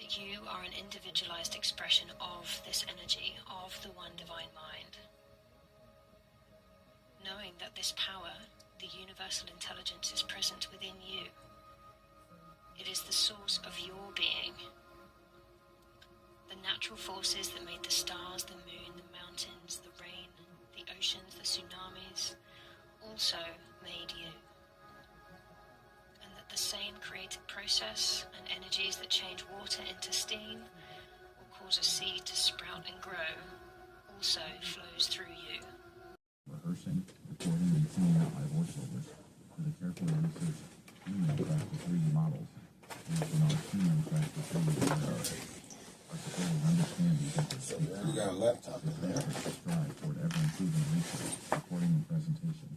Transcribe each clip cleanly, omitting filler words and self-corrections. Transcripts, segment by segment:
that you are an individualized expression of this energy, of the one divine mind. Knowing that this power, the universal intelligence, is present within you. It is the source of your being. The natural forces that made the stars, the moon, the mountains, the rain, the oceans, the tsunamis, also made you. And that the same creative process and energies that change water into steam or cause a seed to sprout and grow also flows through you. Rehearsing, recording, and tuning out my voiceovers for the carefully researched human craft of 3D models used in our human craft of 3D models. Our supporters understand these efforts. You got a laptop in there. To strive toward ever-improving research, recording, and presentation,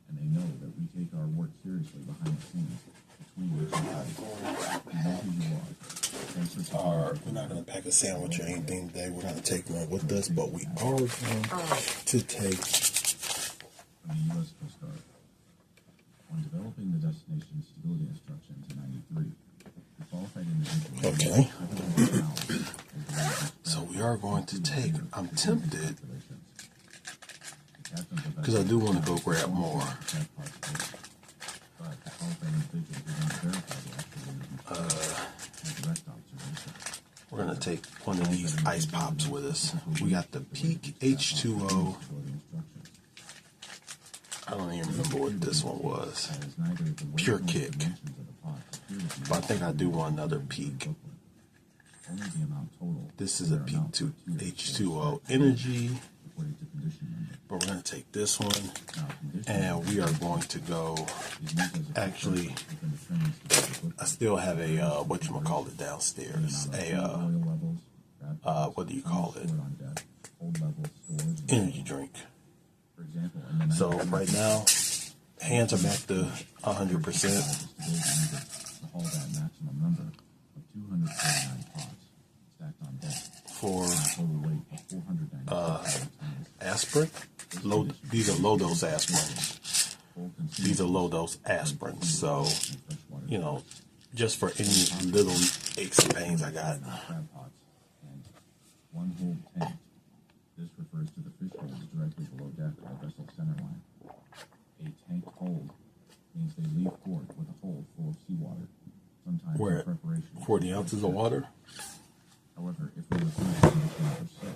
and they know that we take our work seriously behind the scenes. Between which you are. We're not going to pack a sandwich or anything today. We're not going to take one with us, but we are going to take. From the U.S. Coast Guard. When developing the destination stability instructions in '93, the qualified individual. Okay. So we are going to take. I'm tempted because I do want to go grab more. We're going to take one of these ice pops with us. We got the Peak H2O. I don't even remember what this one was. Pure Kick. But I think I do want another Peak. This is a Peak H2O Energy. But we're going to take this one. And we are going to go. Actually, I still have a, whatchamacallit downstairs. What do you call it? Energy drink. So right now, hands are back to 100%. For aspirin, these are low dose aspirins. These are low dose aspirins. So, you know, just for any little aches and pains I got. One whole tank. This refers to the fish holes directly below deck of the vessel centerline. A tank hold means they leave port with a hold full of seawater, sometimes in preparation. 40 ounces of water? However, if we refer to condition number 6,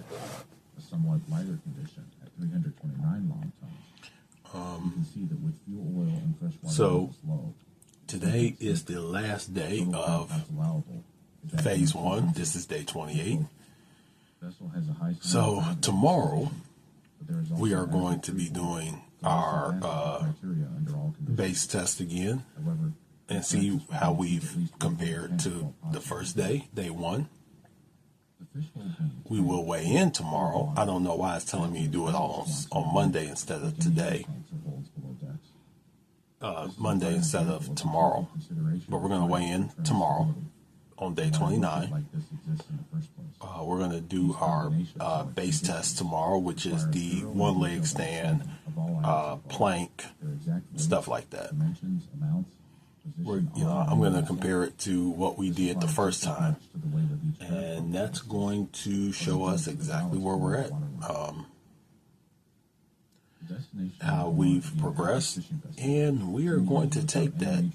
a somewhat lighter condition at 329 long tons, you can see that with fuel oil and fresh water levels low. Today is the last day of phase 1. This is day 28. So tomorrow we are going to be doing our base test again and see how we've compared to the first day, day 1. We will weigh in tomorrow. I don't know why it's telling me to do it all on Monday instead of today. Monday instead of tomorrow. But we're going to weigh in tomorrow on day 29. We're going to do our base test tomorrow, which is the one leg stand, plank, stuff like that. I'm going to compare it to what we did the first time, and that's going to show us exactly where we're at, how we've progressed, and we are going to take that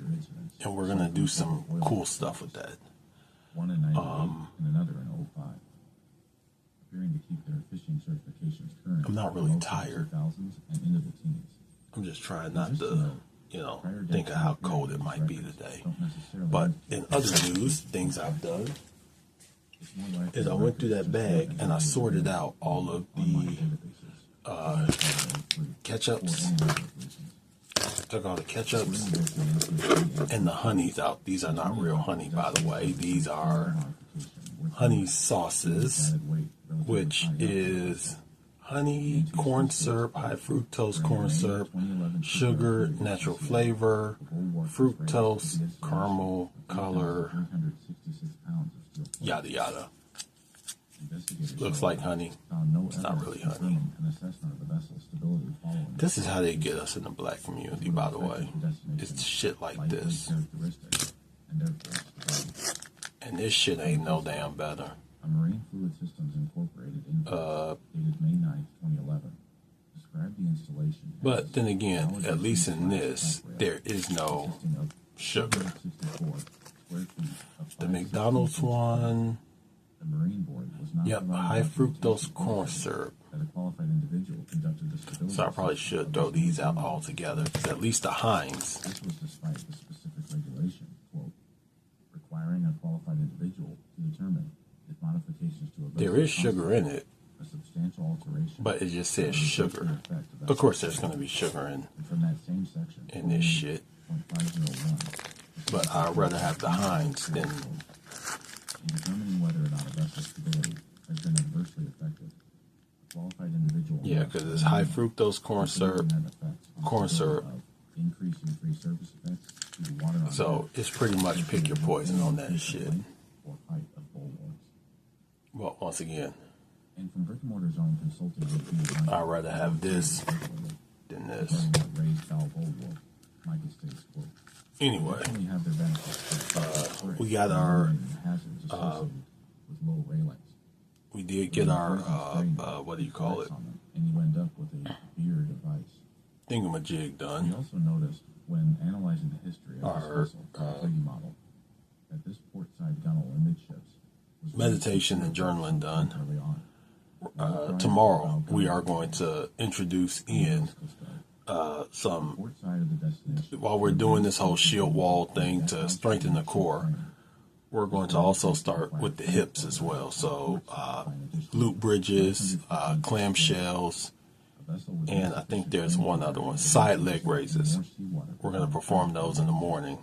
and we're going to do some cool stuff with that. One in 98 and another in 05. Appearing to keep their fishing certifications current. I'm not really tired. And into the teens. I'm just trying not to, think of how cold it might be today. But in other news, things I've done is I went through that bag and I sorted out all of the ketchups. Took all the ketchups and the honeys out. These are not real honey, by the way. These are honey sauces, which is honey, corn syrup, high fructose corn syrup, sugar, natural flavor, fructose, caramel, color, yada yada. Looks like honey. It's not really honey. This is how they get us in the black community, by the way. It's shit like this. And and this shit ain't no damn better. A Marine Fluid Systems Incorporated invoice dated May 9th, 2011, described the installation. But then again, at least in this, there is no sugar. 64 square feet of The McDonald's one, the Marine Board was not yep, provided high fructose documentation corn syrup. that a qualified individual conducted the stability So I probably assessment should of throw the these out Marine altogether, because at least the Heinz, This was despite the specific regulation, quote, requiring a qualified individual to determine if modifications to a there is sugar in it, a substantial alteration. but it just says that would sugar. affect the effect Of course, there's going to be sugar in And from that same section, this shit, 0.501, but I'd rather have the Heinz than. in determining whether or not a vessel's stability has been adversely affected, a qualified individual. Yeah, because it's high fructose corn syrup, Increasing free surface effects due to water on so deck, it's pretty much pick your poison on that shit. or height of bulwarks. Well, once again, And from Brick and Mortar's own consulting review, I'd rather have this than this. raised bow bulwark, Micah states, quote, Anyway, definitely have their benefits. we got our, hazards associated with low railings. we did get our, what do you call it, And you end up with a beard of ice. thingamajig We done. also noticed when analyzing the history of Our, this vessel, the model, that this port side gunnel amidships was Meditation and journaling done. early on. Tomorrow, we are going to introduce in some, Port side of the destination. while we're doing this whole shield wall thing to strengthen the core, we're going to also start with the hips as well. So, loop bridges, clamshells, and I think there's one other one, side leg raises. We're going to perform those in the morning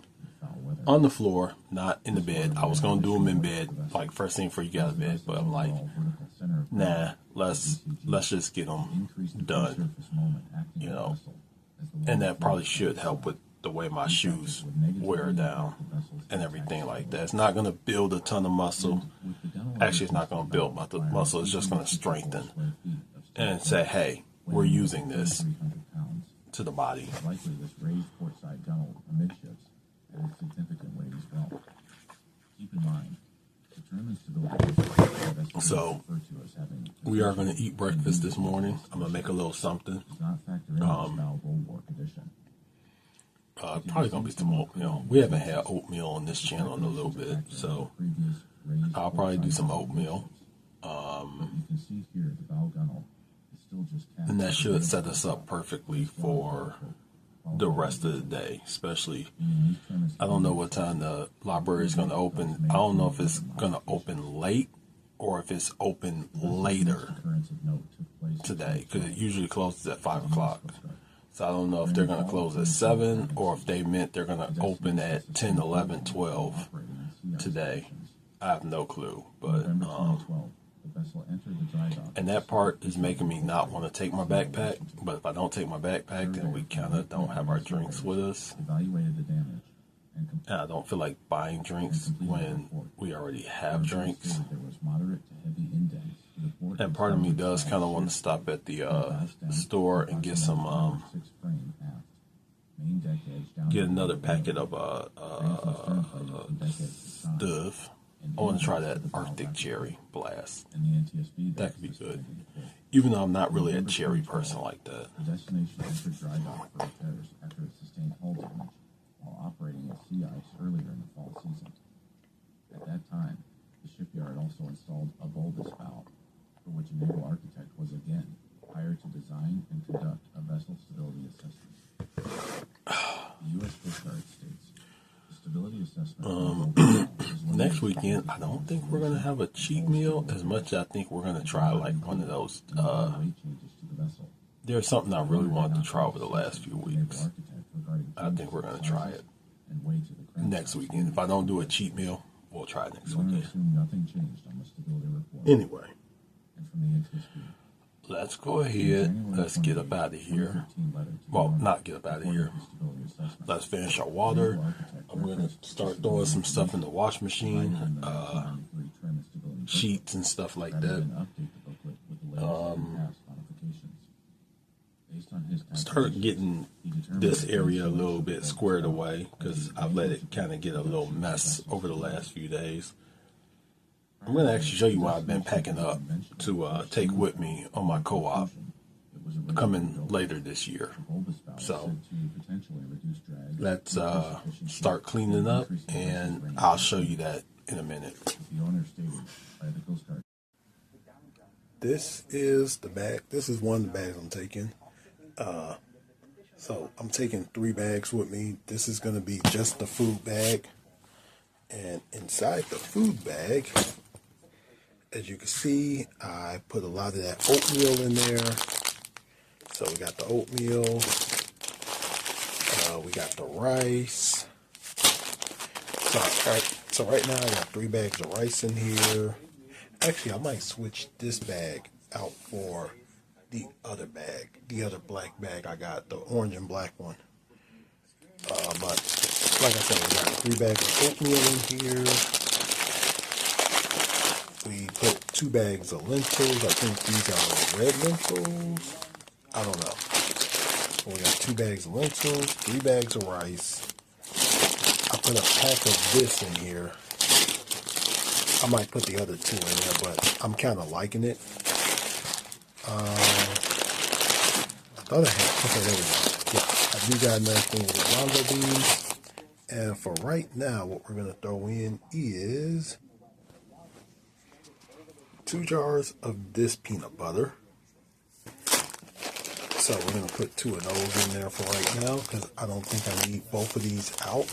on the floor, not in the bed. I was going to do them in bed, like first thing before you get out of bed, but I'm like, nah, let's just get them done, you know. And that probably should help with the way my shoes wear down and everything like that. It's not going to build a ton of muscle. Actually, it's not going to build muscle. It's just going to strengthen and say, hey, we're using this to the body. Likely this raised port side gunnel amidships added significant weight as well. Keep in mind, determined stability So, we are going to eat breakfast this morning. I'm going to make a little something. does not factor in this bow bulwark addition. Probably going to be some oatmeal. We haven't had oatmeal on this channel in a little bit, so Previous raised I'll probably do port some side oatmeal. But you can see here the bow gunnel is still just cast. And that should set us up perfectly for the rest of the day, especially. I don't know what time the library is going to open. I don't know if it's going to open late or if it's open later Occurrence of note took place today, because it usually closes at 5 o'clock. So I don't know if they're going to close at 7 or if they meant they're going to open at 10, 11, 12 today. I have no clue, but November 2012, the vessel entered the dry dock. and that part is making me not want to take my backpack. But if I don't take my backpack, then we kind of don't have our drinks with us. Evaluated the damage and And I don't feel like buying drinks when we already have drinks. there was moderate to heavy indents to the port. And part of me does kind of want to stop at the store and get some, Six frame aft. Main deck edge down. get another packet of stuff. I want to try that Arctic Cherry Blast. And the NTSB That could be good. Even though I'm not really a cherry person like that. The destination entered dry dock for repairs after it sustained hull damage while operating at sea ice earlier in the fall season. At that time, the shipyard also installed a bulbous bow, for which a naval architect was again hired to design and conduct a vessel stability assessment. The U.S. Coast Guard states the stability assessment Next weekend, I don't think we're going to have a cheat meal as much as I think we're going to try like one of those. weight changes to the vessel. There's something I really wanted to try over the last few weeks. I think we're going to try it And weight to the craft. next weekend. If I don't do a cheat meal, we'll try it next The owner weekend. assumed nothing changed on the stability report. Anyway, And from the NTSB, let's go ahead. Let's get up out of here. Well, not get up out of here. Let's finish our water. I'm going to start throwing some stuff in the wash machine, sheets and stuff like that. Start getting this area a little bit squared away because I've let it kind of get a little mess over the last few days. I'm going to actually show you what I've been packing up to take with me on my co-op coming later this year. So let's start cleaning up, and I'll show you that in a minute. This is the bag. This is one of the bags I'm taking. So I'm taking 3 bags with me. This is going to be just the food bag. And inside the food bag, as you can see, I put a lot of that oatmeal in there. So we got the oatmeal. We got the rice. So right now I got 3 bags of rice in here. Actually, I might switch this bag out for the other bag, the other black bag I got, the orange and black one. But like I said, we got 3 bags of oatmeal in here. We put 2 bags of lentils. I think these are red lentils. I don't know. So we got 2 bags of lentils, 3 bags of rice. I put a pack of this in here. I might put the other 2 in there, but I'm kind of liking it. I thought I had, okay, there we go. Yeah, I do got another thing with lambda beans. And for right now, what we're going to throw in is 2 jars of this peanut butter. So we're going to put 2 of those in there for right now, because I don't think I need both of these out.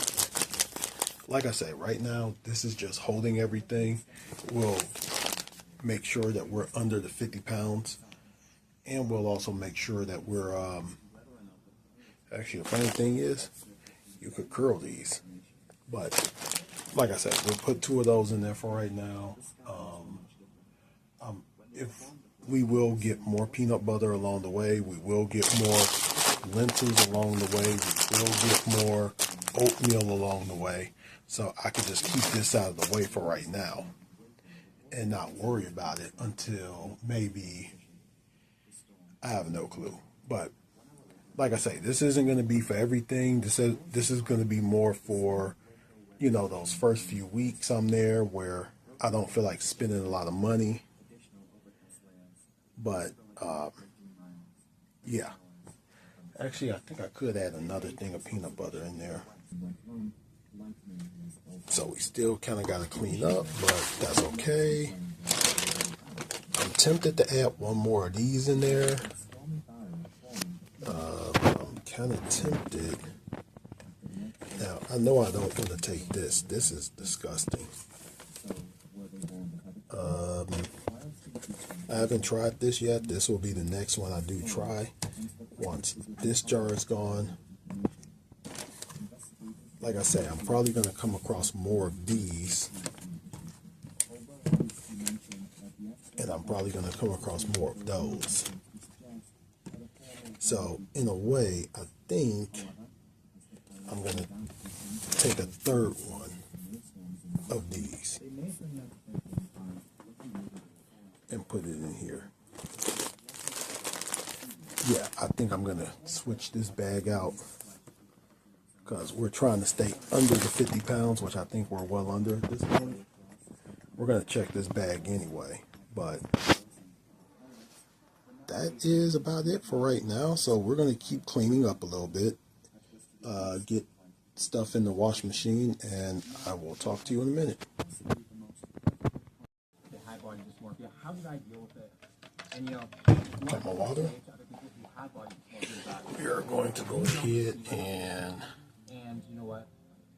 Like I say, right now, this is just holding everything. We'll make sure that we're under the 50 pounds. And we'll also make sure that we're, actually the funny thing is, you could curl these. But, like I said, we'll put 2 of those in there for right now. If we will get more peanut butter along the way, we will get more lentils along the way, we will get more oatmeal along the way. So I can just keep this out of the way for right now and not worry about it until maybe, I have no clue. But like I say, this isn't going to be for everything. This is going to be more for, you know, those first few weeks I'm there where I don't feel like spending a lot of money. But yeah, actually I think I could add another thing of peanut butter in there. So we still kind of got to clean up, but that's okay. I'm tempted to add 1 more of these in there. I'm kind of tempted. Now, I know I don't want to take this. This is disgusting. I haven't tried this yet. This will be the next one I do try. Once this jar is gone. Like I say, I'm probably going to come across more of these. And I'm probably going to come across more of those. So, in a way, I think I'm going to take a 3rd one of these and put it in here. Yeah, I think I'm going to switch this bag out because we're trying to stay under the 50 pounds, which I think we're well under at this point. We're going to check this bag anyway, but that is about it for right now. So we're going to keep cleaning up a little bit, get stuff in the wash machine, and I will talk to you in a minute. How did I deal with it? And Got my water. We are going to go ahead and you know what?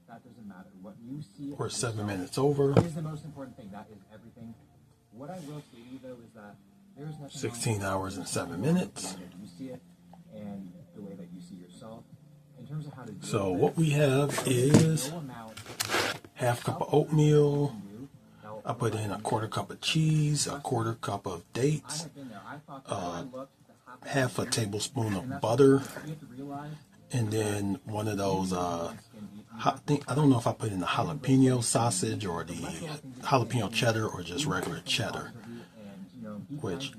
That doesn't matter. What you see. we're 7 minutes over. Is the most important thing. That is everything. What I will say to you though is that there is nothing. 16 hours and 7 minutes. You see it, and the way that you see yourself. In terms of how to do So what we have is half cup of oatmeal. I put in a 1/4 cup of cheese, a 1/4 cup of dates, half a tablespoon of butter, and then one of those, I don't know if I put in the jalapeno sausage or the jalapeno cheddar or just regular cheddar, which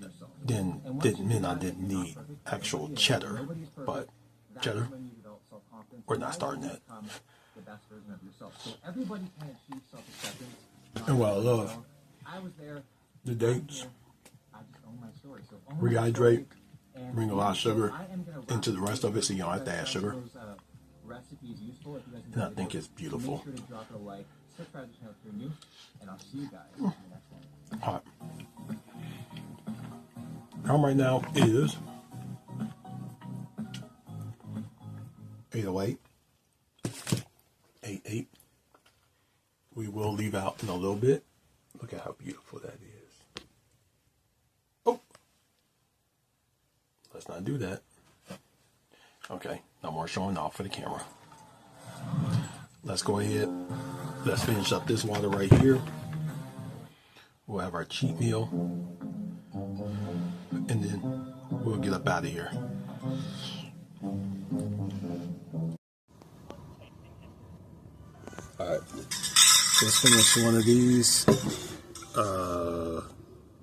then didn't mean I didn't need actual cheddar, but cheddar, we're not starting that. And what I love I was there. The dates. I just own my story. So Rehydrate. Bring a lot of sugar into the rest of it so you don't have to add sugar. Recipes useful if you guys And I think it's beautiful. Make sure to drop a like, subscribe to the channel if you're new, and I'll see you guys in the next one. Hot. Time right now is 8:08. 8:08. We will leave out in a little bit. Look at how beautiful that is. Oh, let's not do that. Okay, no more showing off for the camera. Let's go ahead. Let's finish up this water right here. We'll have our cheat meal. And then we'll get up out of here. Alright. Just finished one of these.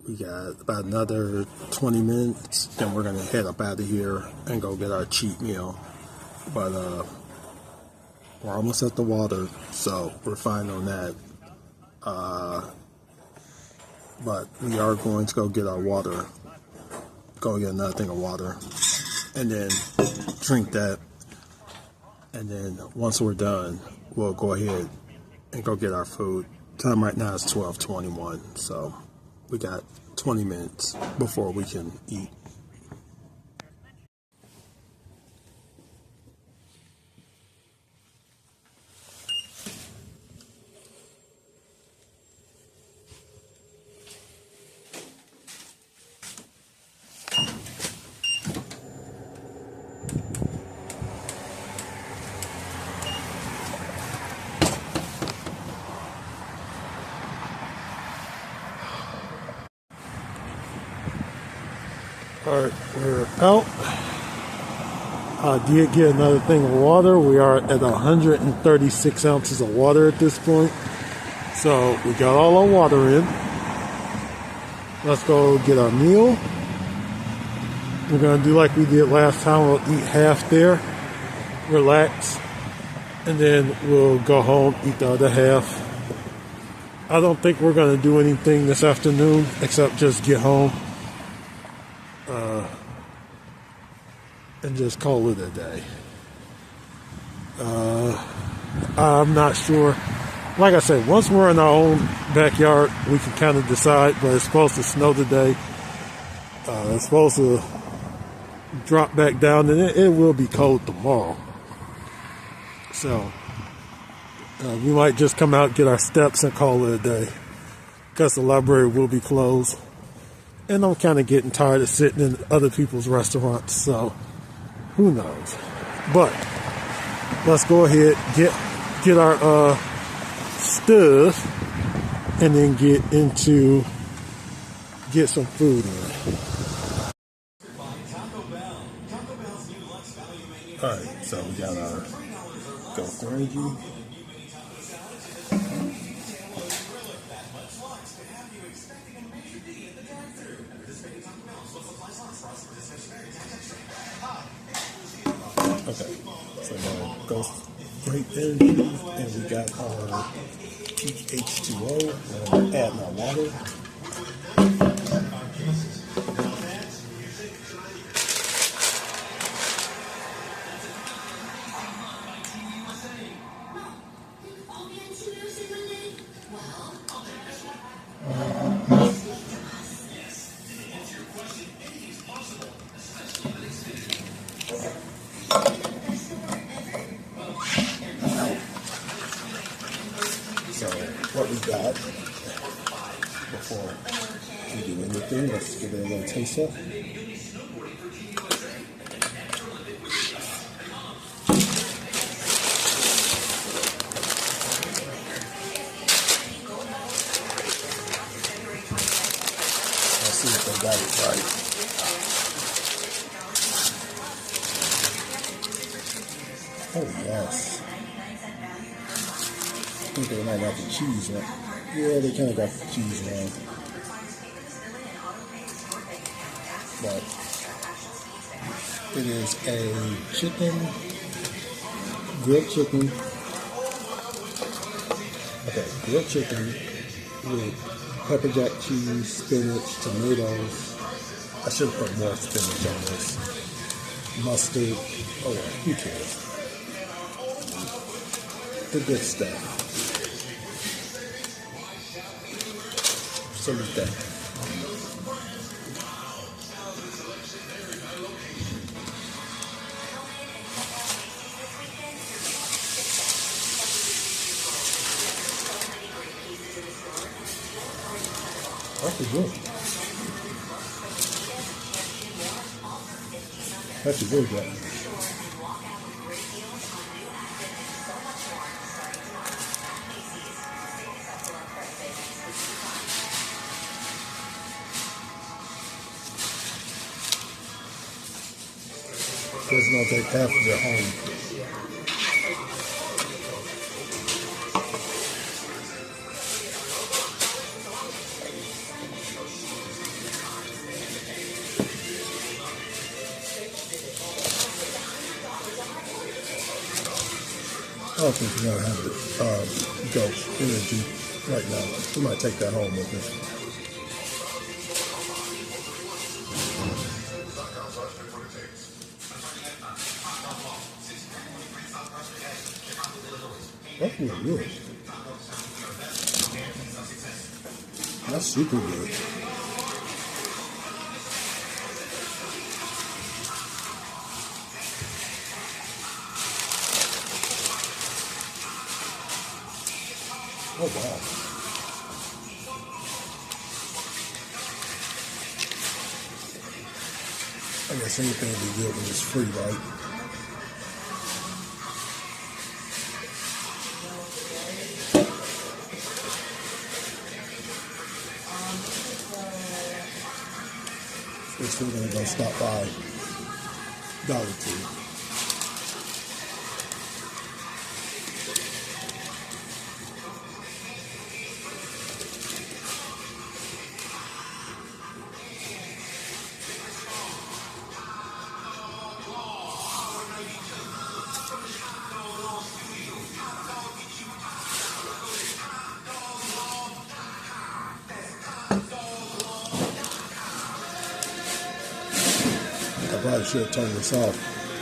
We got about another 20 minutes. Then we're going to head up out of here and go get our cheat meal. But we're almost at the water, so we're fine on that. But we are going to go get our water. Go get another thing of water. And then drink that. And then once we're done, we'll go ahead and go get our food. Time right now is 12:21, so we got 20 minutes before we can eat. Alright, we're out. I did get another thing of water. We are at 136 ounces of water at this point. So we got all our water in. Let's go get our meal. We're going to do like we did last time. We'll eat half there, relax, and then we'll go home, eat the other half. I don't think we're going to do anything this afternoon except just get home. And just call it a day. I'm not sure. Like I said, once we're in our own backyard, we can kind of decide, but it's supposed to snow today. It's supposed to drop back down, and it will be cold tomorrow. So, we might just come out, get our steps, and call it a day. Because the library will be closed. And I'm kind of getting tired of sitting in other people's restaurants, so who knows. But let's go ahead, get our stuff, and then get some food in. Alright, so we got our Gulf Energy. Okay, so now Gulf Great Energy, and we got our H2O, and adding our water. So what we got before we do anything, let's give it a little taste up. Let's see if they got it right. Oh yes. I think they might got the cheese right. Yeah, they kind of got the cheese wrong. But it is a grilled chicken. Okay, grilled chicken with pepper jack cheese, spinach, tomatoes. I should have put more spinach on this. Mustard. Oh well, who cares? The good stuff. So with that. That's good. That's good, Jack. It's gonna take half of it home. I don't think we're gonna have the go energy right now. We might take that home with us. That's really good. That's super good. Oh wow. I guess anything will be good when it's free, right? We're still gonna go stop by Dollar Tree. I probably should have turned this off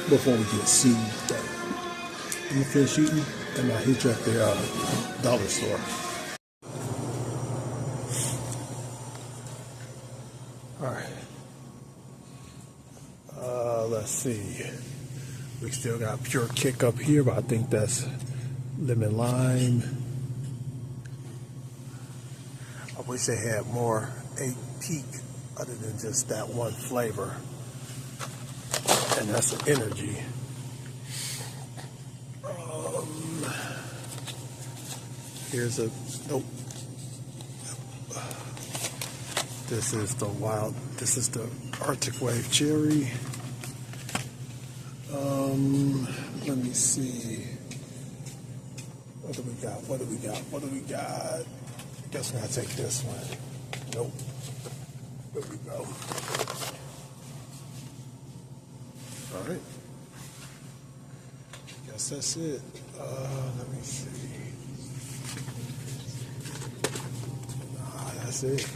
before we get sued. I'm gonna finish eating and I'll hit you at the dollar store. Alright. Let's see. We still got Pure Kick up here, but I think that's lemon lime. I wish they had more 8 Peak other than just that one flavor. And that's an energy. Here's a nope. This is the Arctic Wave Cherry. Let me see. What do we got? I guess we're gonna take this one. Nope. There we go. All right. Guess that's it. Let me see. Nah, that's it.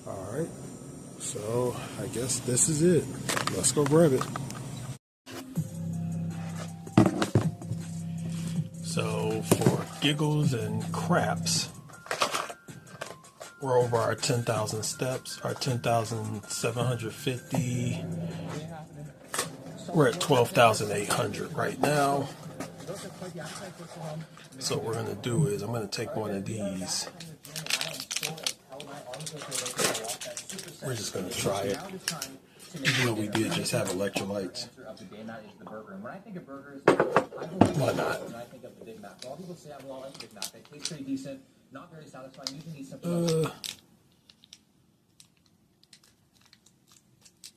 All right. So I guess this is it. Let's go grab it. So for giggles and craps, we're over our 10,000 steps, our 10,750. We're at 12,800 right now. So what we're going to do is I'm going to take one of these. We're just going to try it. Even though we did just have electrolytes. Why not?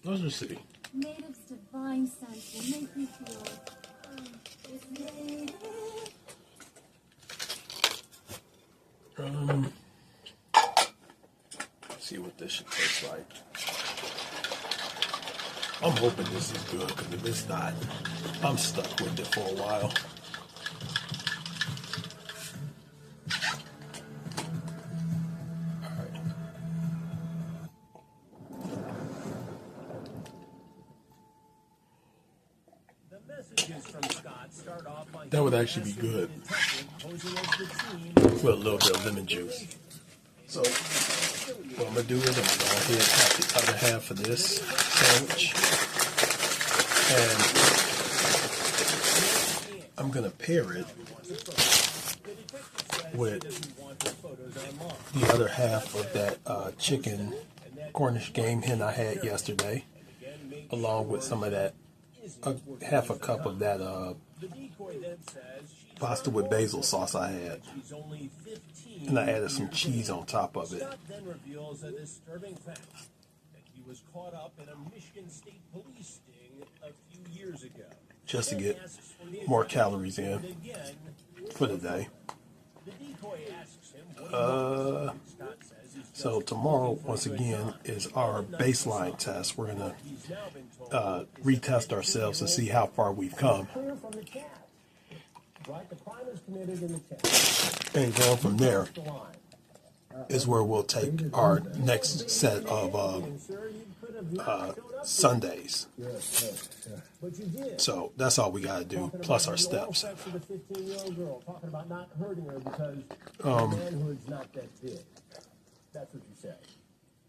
Let's just see. Native's divine sense will make me feel. See what this should taste like. I'm hoping this is good, because if it's not, I'm stuck with it for a while. That would actually be good with a little bit of lemon juice. So what I'm gonna do is I'm gonna go ahead and have the other half of this sandwich, and I'm gonna pair it with the other half of that chicken Cornish game hen I had yesterday, along with some of that, half a cup of that pasta with basil sauce I had, and I added some cheese on top of it. Just to get more calories in for the day. So tomorrow, once again, is our baseline test. We're going to retest ourselves to see how far we've come. And going from there is where we'll take our next set of Sundays. So that's all we got to do, plus our steps. That's what you said.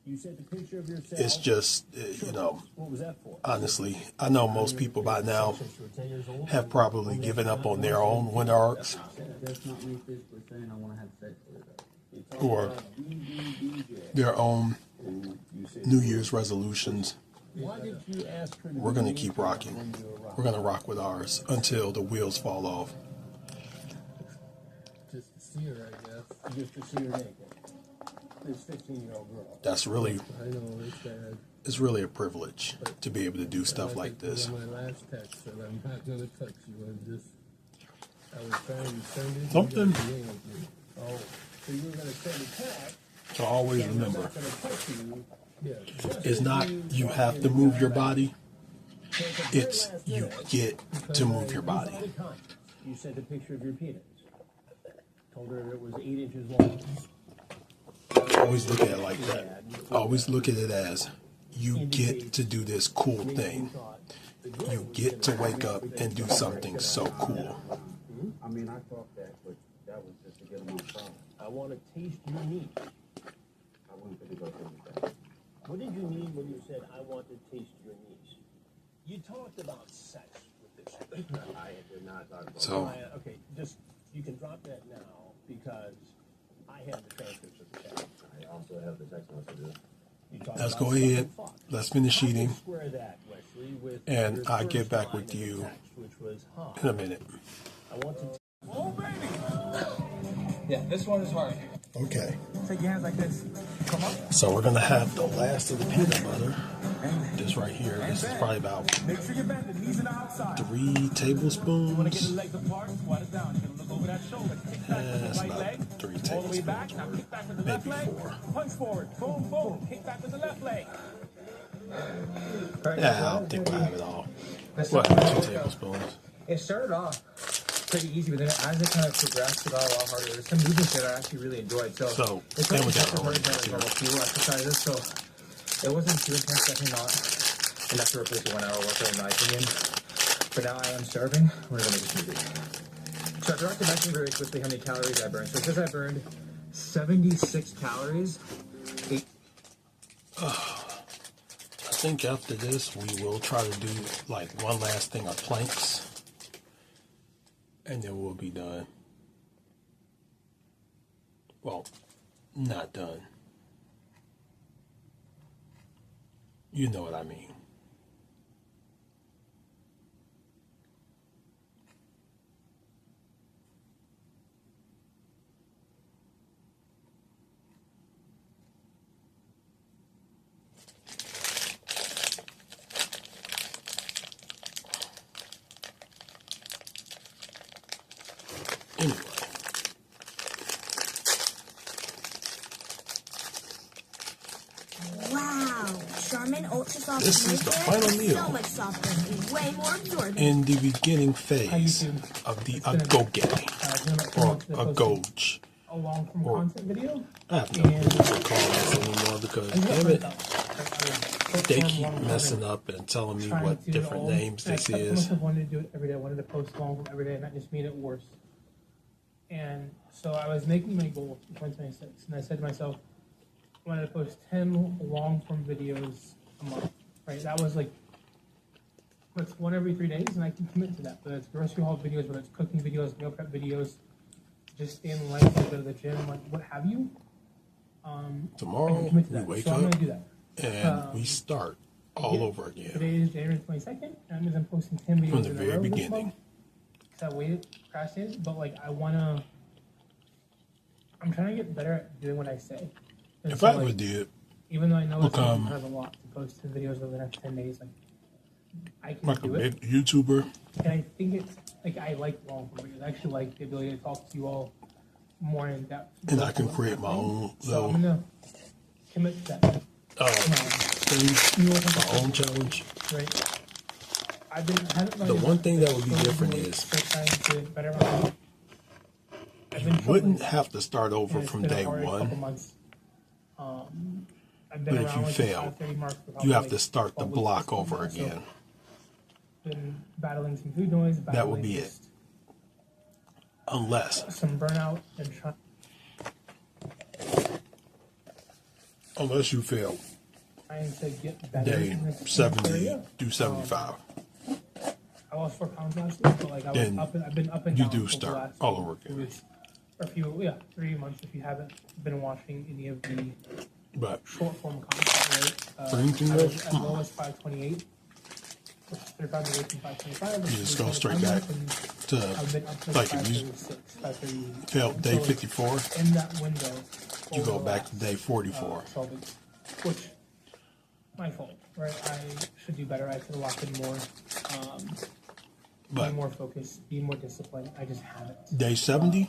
You said the picture of yourself. It's just, What was that for? honestly, I know most people by now have probably given up on their own winter arcs or their own New Year's resolutions. We're going to keep rocking. We're going to rock with ours until the wheels fall off. Just to see her, I guess. Just to see her naked. This 15-year-old girl. That's really, I know, it's sad. it's really a privilege to be able to do stuff like this. My last text said I'm not going to text you. I was trying to send it. Something. Oh, so you were going to send a text. So always remember, I'm going to text you. Yeah. it's not you have to move your body, it's you get to move your body. You sent a picture of your penis. Told her it was 8 inches long. Always look at it like that. Always look at it as you get to do this cool thing. You get to wake up and do something so cool. I mean, I thought that, but that was just to get them on problem. I want to taste your meat. I wanted to go through that. What did you mean when you said, I want to taste your meat? You talked about sex with this. I did not talk about So, Okay, just, you can drop that now because I have the transcripts of the chat. I also have the text messages. let's go ahead. Let's finish eating. Square that, Wesley, with And your I'll get first back line with in the you text, which was, in a minute. I want to. Oh, baby! Yeah, this one is hard. Okay. Take your hands like this. Come up. So we're going to have the last of the peanut butter. This right here. This is probably about Make sure you bend the knees on the outside. 3 You want to get the tablespoons. legs apart, squat it down. You're going to look over that shoulder. Kick back with That's the right about leg. 3 All the way back. Now tablespoons. kick back with the left Maybe leg. 4. Punch forward. Boom, boom. Kick back with the left leg. Yeah, I don't think I have it all. What, 2 tablespoons? It started off pretty easy, but then as it kind of progressed, it got a lot harder. There's some movements that I actually really enjoyed. So it's then we like got rolling like normal fuel exercises. So it wasn't too intense, definitely not enough to replace a 1 hour workout in my opinion. But now I am starving. We're gonna make a smoothie. So I forgot to mention very quickly how many calories I burned. So it says I burned 76 calories. I think after this, we will try to do like one last thing of planks. And then we'll be done. Well, not done. You know what I mean. Anyway. Wow. Charmin Ultra Soft This is the Smoothie final meal. So much softer and way more absorbent. In the beginning phase of the Agoge or Agoge. Along from Or- content video. I have no clue what to call this anymore because, damn it, They keep messing up and telling me what different names this is. I wanted to do it every day. I wanted to post long form every day, and that just made it worse. And so I was making my goal for 2026, and I said to myself, I wanted to post 10 long form videos a month. Right? That was like, that's one every 3 days, and I can commit to that. Whether it's grocery haul videos, whether it's cooking videos, meal prep videos, just stay in life, go to the gym, like what have you. Tomorrow we wake so up I'm gonna do that. and we start all over again. Today is January 22nd, and that means I'm posting 10 videos from the in a very row this beginning. month. So I waited, procrastinated, but like I'm trying to get better at doing what I say. And If so, I like, ever did, even though I know it's become kind of a lot to post 10 videos over the next 10 days, like I can like a do it. big YouTuber, And I think it's like I like long form videos. I actually like the ability to talk to you all more in depth. and I can create my own So I'm little gonna commit to that. thing, my own challenge. Right. I haven't The one thing that would be different is trying to better my you wouldn't have to start over from day one. But if you fail, you have to start the block over again. Been battling some food noise. That would be it. Unless some burnout and you fail trying to get better. day 70 through 75. I lost 4 pounds last week, but like I was Then I've been up and you down. do over the start last all few over again. weeks. Or 3 months if you haven't been watching any of the But short form content, right? Bring to I your- was as low as 528, which is 35 away from 525. you just go straight back to I've been up to like if you 536, 538. failed day So, 54, in that window, you go over back the to day last, 44. 12 weeks, which my fault, right? I should do better. I could have locked in more, But be more focused, be more disciplined. I just haven't. day 70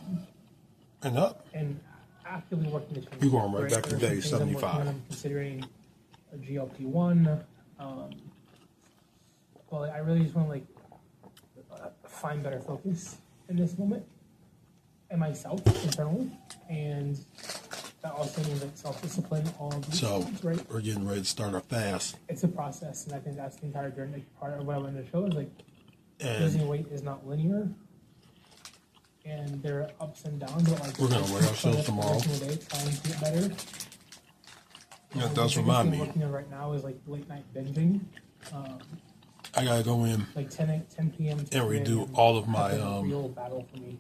and up, And actively working to change. You're going right back to There are day some things I'm working 75. on. I'm considering a GLP-1. Well, I really just want to find better focus in this moment, and myself internally, and that also means like self-discipline. All of these so things, right? we're getting ready to start our fast. It's a process, and I think that's the entire journey. Like, part of what I wanted to show is like And losing weight is not linear, and there are ups and downs. But like We're gonna weigh ourselves tomorrow. Every single day, trying to get better. That does The biggest remind thing me. I'm working on right now is like late night binging. I gotta go in Like 10 p.m. to and 3 redo a.m. all of my has been a real battle for me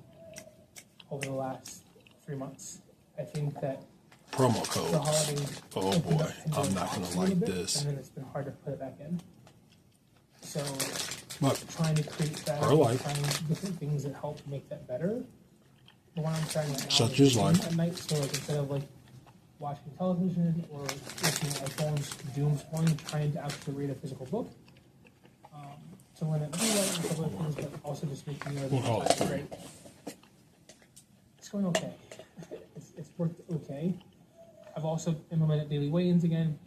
over the last 3 months. I think that promo the codes. holidays Oh opened boy, up Pandora's I'm not box gonna a little like bit, this. and then it's been hard to put it back in. So But trying to create that, Our life. trying different things that help make that better. The one I'm trying right now Such is is life. at night, so like instead of like watching television or looking at my phone's doom scrolling, trying to actually read a physical book. To limit blue light and stuff like things, but also just making it We'll call it three. right. It's going okay. It's worked okay. I've also implemented daily weigh-ins again.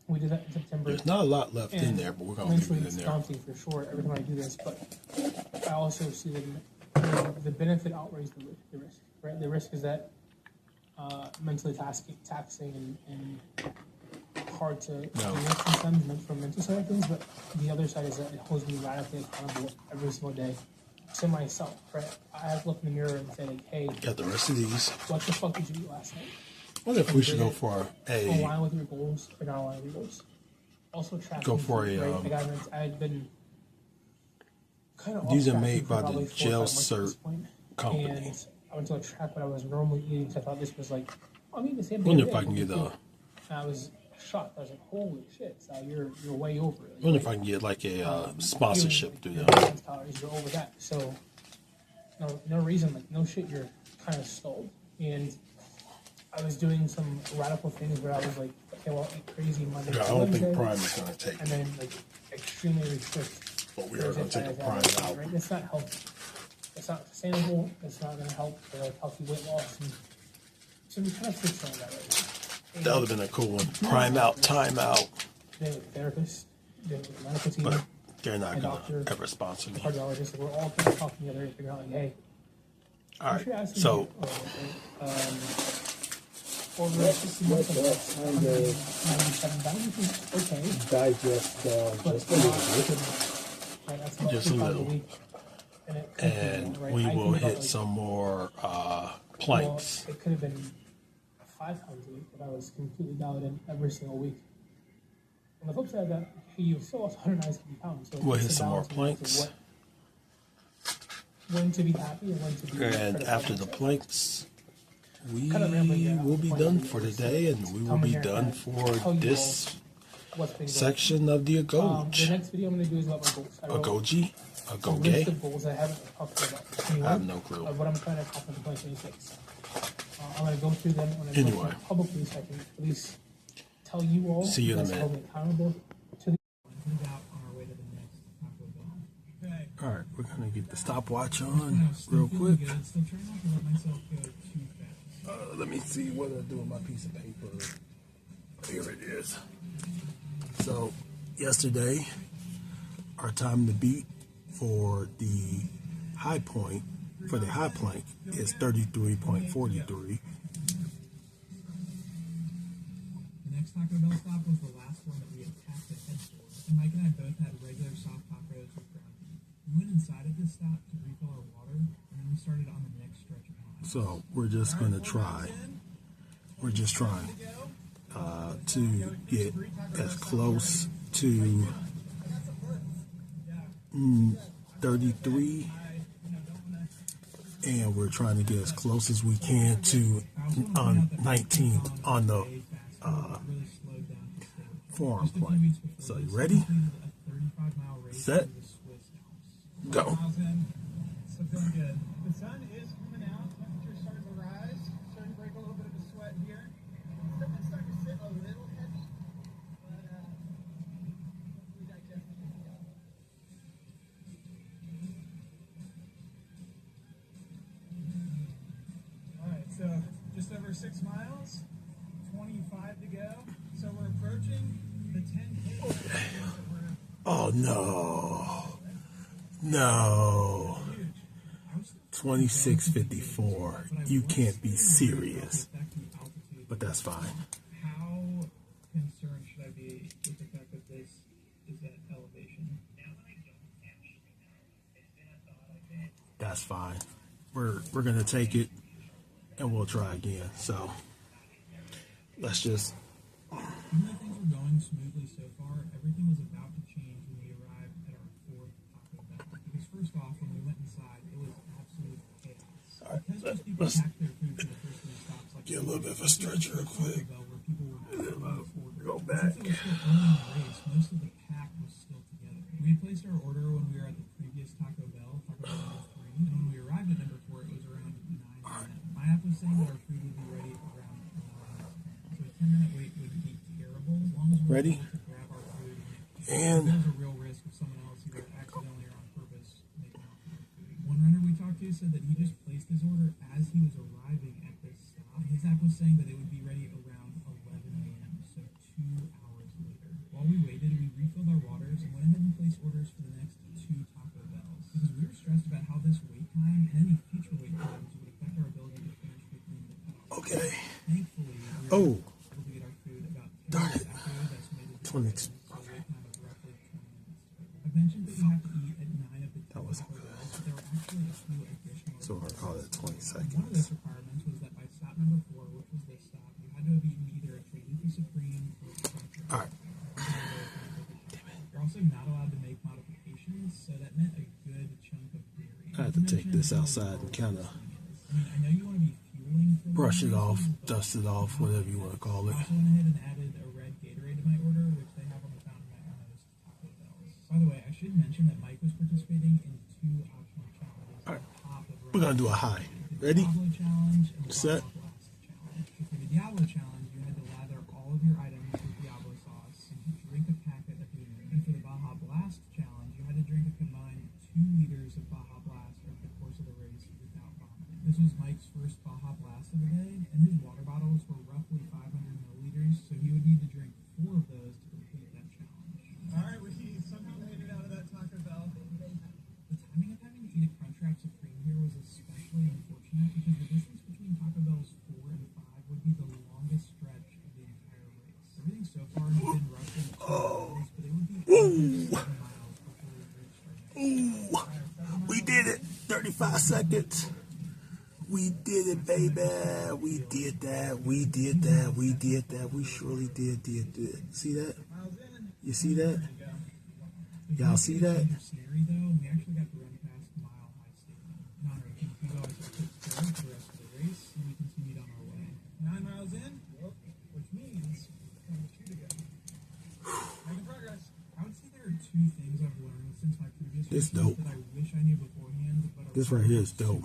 We did that in September. there's not a lot left in And there, but we're gonna leave mentally it in it's there. daunting for sure every time I do this, but I also see the benefit outweighs the risk. Right, the risk is that mentally taxing and hard to manage sometimes from mental side of things, but the other side is that it holds me radically accountable every single day to myself. Right, I have to look in the mirror and say like, hey, Got the rest of these. what the fuck did you eat last night? I wonder if we should go for a Align with your goals or not align with your goals. Also tracking. Go for a, I had been kind of. These off are tracking made for by the probably 4 or 5 Gel months at this Cert point. company. And I went to track what I was normally eating because I thought this was like, I'm eating the same thing. Wonder every if I day. can get a. And I was shocked. I was like, holy shit, Sal, you're way over it. I wonder if I can get like a sponsorship through your them. balance calories, you're over that. So no reason, like no shit, you're kind of stalled. And I was doing some radical things where I was like, okay, well, I'll eat crazy Monday. Yeah, I to don't think Wednesday, Prime is gonna take and it, then like extremely restrict. but we are gonna take a Thursday, Prime Friday, out. Right? It's not healthy. It's not sustainable. It's not going to help for like healthy weight loss. And so we kind of fixed on that right now. That would have been a cool one. Prime out, time out. Then with therapists, then with the medical team, But they're my not doctor, gonna ever sponsor me. cardiologist, we're all kind of talking together to figure out like, hey, All we should right, ask so you, over 60 months ago. Kind of 97 pounds, which is okay. digest But just it's a not little bit. right, that's about Just a 3 pounds little. week. And, it could And be, right, we I will think about, hit some more planks. Well, it could have been 5 pounds a week if I was completely dialed in every single week. On the flip side of that, he still lost 190 pounds. So We'll it's hit a some more balance of planks. when to be happy and when to be And critical. after the planks, we Kind of rambling there. will be done for today, and we will be done for this What's been going on. section of the The Agoge. next video I'm going to do is about my goals. I wrote Agoge? a list Agoge? of goals I haven't talked about. Anyway, I have no clue. Of what I'm trying to accomplish in 2026. I'm going to go through them when I go Anyway. through them publicly so I can at least tell you all. See you in a guys minute. hold me accountable to the Alright, we're going to get the stopwatch on real quick. Let me see what I do with my piece of paper. Here it is. So, yesterday, our time to beat for the high point, for the high plank, is 33.43. The next Taco Bell stop was the last one that we attacked the head for, and Mike and I both had regular soft tacos with ground beef. We went inside of this stop to refill our water, and then we started on the next stretch of miles. So, we're just going to try. We're just trying to get as close to 33, and we're trying to get as close as we can to 19 on the forearm plank. So you ready? Set. Go. So feeling good. The sun is coming out. Temperature's starting to rise. Starting to break a little bit of a sweat here. It's starting to sit a little heavy, but hopefully digesting it together. All right, so just over 6 miles, 25 to go. So we're approaching the 10K. Oh no. No. 26:54. You can't be serious. But that's fine. How concerned should I be with the fact that this is at elevation? That's fine. We're gonna take it and we'll try again. So let's just Even though things were going smoothly so far, everything was about to change when we arrived at our 4th Taco Bell. Because first off, when we went inside, it was absolute chaos. Because most people packed their food for the first 3 stops, like get a little bit of a stretch real quick. where people were Go back. Since it was still early in the race, most of the pack was still together. We had placed our order when we were at the previous Taco Bell, Taco Bell number 3, and when we arrived at number 4, it was around 9 a.m. My app was saying that our food would be ready around 11. So a 10-minute wait would be terrible as long as we were Ready? able to grab our food. And There's a real risk of someone else either accidentally or on purpose making off with our food. One runner we talked to said that he just placed his order as he was arriving at this stop. His app was saying that it would be ready around 11 a.m., so 2 hours later. While we waited, we refilled our waters and went ahead and placed orders for the next 2 Taco Bells because we were stressed about how this wait time and any future wait times would affect our ability to finish within the cutoff. okay. Thankfully, we were Oh, able to get our food about 10 darn minutes it. after it was estimated to 20. be ready, so a wait time of roughly 20 minutes. I've mentioned that you have to eat at 9 of the 10 wasn't Taco Bells, but there were actually a few additional So we're gonna call it 20 One of seconds. those requirements was that by stop number 4, which was this stop, you had to have eaten either a Chalupa Supreme or a Crunch Wrap. Alright. You're also not allowed to make modifications, so that meant a good chunk of dairy. I had to take this outside and kind of I mean, I know you want to be fueling for brush it the off, races, but dust it off, whatever you want to call it. I also went ahead and added a red Gatorade to my order, which they have on the fountain at most Taco Bells. By the way, I should mention that Mike was participating in 2 optional challenges Alright. on top of We're gonna do a high. Ready? Diablo challenge and the Set. Baja Blast challenge. So for the Diablo challenge, you had to lather all of your items with Diablo sauce and drink a packet at the end. And for the Baja Blast challenge, you had to drink a combined 2 liters of Baja Blast over the course of the race without vomiting. This was Mike's first Baja Blast of the day, and his water bottles were roughly 500 milliliters, so he would need to drink 4 of those to complete that challenge. All right, we somehow made it out of that Taco Bell. The timing of having to eat a Crunchwrap Supreme here was especially unfortunate because the distance between Taco Bell's 35 seconds. We did it, baby. We did that. We did that. We did that. We surely did. See that? You see that? Y'all see that? Scenery though, we actually got to run past Mile High Stadium. In honor of King Hugo, I took care for the rest of the race, and we continued on our way. 9 miles in, which means only 2 to go. Making progress. I would say there are 2 things I've learned since my previous races that I wish I knew beforehand, but this right here is dope.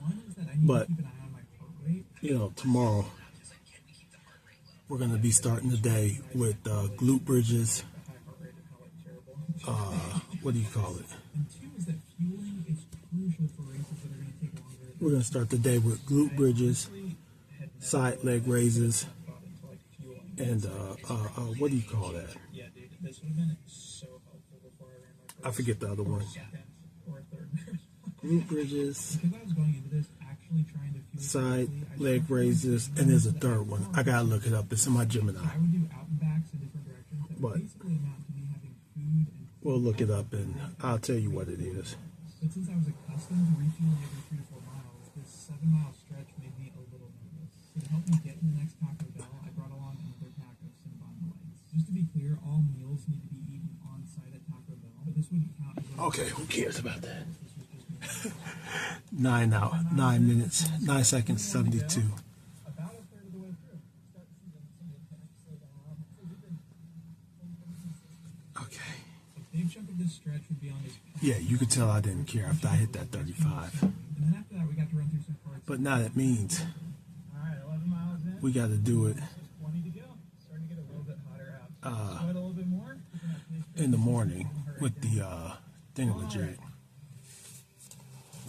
One is that I need to keep an eye on my heart rate. You know, tomorrow we're gonna be starting the day with glute bridges. What do you call it? And 2 is that fueling is crucial for races that are going to take longer. We're gonna start the day with glute bridges, side leg raises, and what do you call that? Yeah, dude, this would have been so helpful before I ran my I forget the other one. or third. Glute bridges, Because I was going into this actually trying to fuel side leg raises, and there's a third one. I gotta look it up. It's in my Gemini. I would do out and backs in different directions that But basically amount to me having food and we'll look it up and I'll tell you what it is. But since I was accustomed to refueling every 3 to 4 miles, this 7-mile stretch made me a little nervous. So to help me get to the next Taco Bell, I brought along another pack of Cinnabon Lights. Just to be clear, all meals need to be eaten on site at Taco Bell, but this wouldn't count as Okay, who cares about that? 9 minutes, 9 seconds, 72. about a third of the way through. Okay. A big chunk of this stretch would be on this. Yeah, you could tell I didn't care after I hit that 35. And then after that, we got to run through some parts. But now that means All right, 11 miles in. we got to do it 20 to go. Starting to get a little bit hotter out. Sweat a little bit more. in the morning with the thingamajig.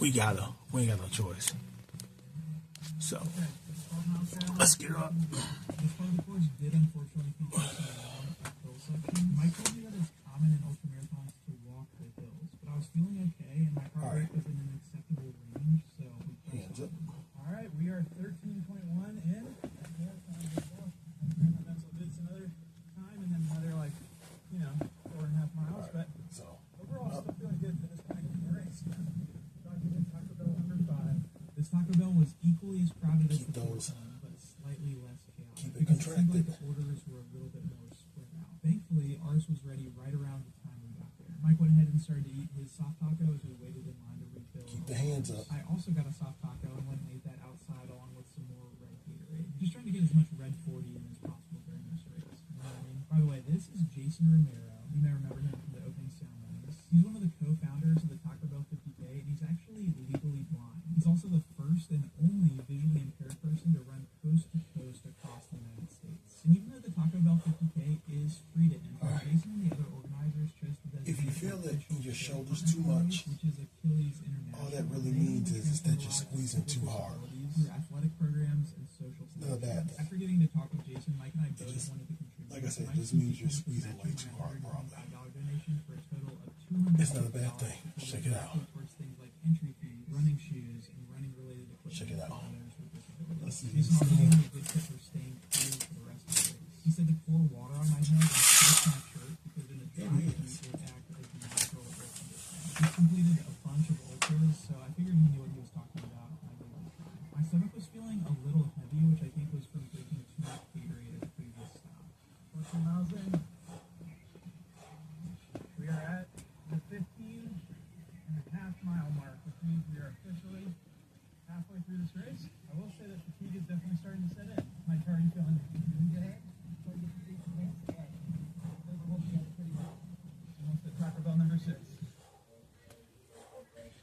We ain't got no choice. So let's get her up. This part of the course did unfortunately feature some long uphill section. Mike told me that it's common in ultramarathons to walk the hills, but I was feeling okay and my heart rate was in an acceptable range, so we pressed on. All right, we are 13.1 in. It's another time and then another 4.5 miles, but overall still feeling good for this kind of race. Taco Bell number 5. This Taco Bell was equally as crowded as the first one, but slightly less chaotic. Keep it Because it seemed contracted. like the orders were a little bit more spread out. Thankfully, ours was ready right around the time we got there. Mike went ahead and started to eat his soft taco as we waited in line to refill. Keep the hands up. I also got a soft taco and went and ate that outside along with some more red Gatorade. Just trying to get as much red 40 in as possible during this race. You know what I mean? By the way, this is Jason Romero. You may remember him from the opening ceremonies. He's one of the co-founders of the Taco Bell 50K, and he's actually legally blind. He's also the first and only visually impaired person to run coast to coast across the United States. And even though the Taco Bell 50K is free to enter, Jason and the other organizers chose to designate If you feel it in your shoulders too running much, which is Achilles International. all that really means is that you're squeezing too hard. Through athletic programs and social None of that. After getting to talk with Jason, Mike and I both wanted to contribute. Like I said, Mike this means you're contributed squeezing to way matching too hard, my probably. $105 donation for a total of $200. It's not a bad thing. Check it out. Towards things like entry fees, running shoes, and running related equipment. Check it out. for others with disabilities. Let's see Jason this also thing. gave me a good tip for staying cool for the rest of the race. He said to pour water on my head and twist my shirt because in a dry heat it would act as natural air conditioning. He completed a bunch of ultras, so I figured he knew what he was talking about, and I gave it a try. My stomach was feeling a little heavy, which I think was from drinking too much Gatorade at the previous stop. 14 miles in. We are at the 15.5 mile mark, which means we are officially halfway through this race. I will say that fatigue is definitely starting to set in. Mike, how are you feeling? Almost at Taco Bell number 6.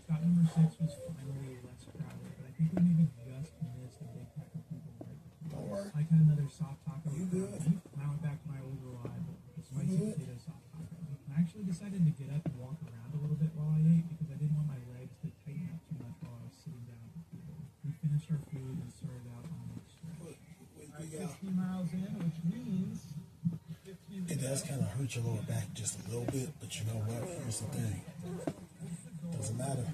Stop number 6 was finally less crowded, but I think we maybe just missed a big pack of people right before. Mike had another soft taco with beef, and I went back to my old reliable, the spicy potato soft taco. And I actually decided to get up and walk around a little bit while I ate because I didn't want my legs to tighten up too much while I was sitting down for people. We finished our food and started out on the stretch. 15 miles in, which means 15 It does kind of hurt your lower back just a little bit, but you know what? Here's the thing. Doesn't matter.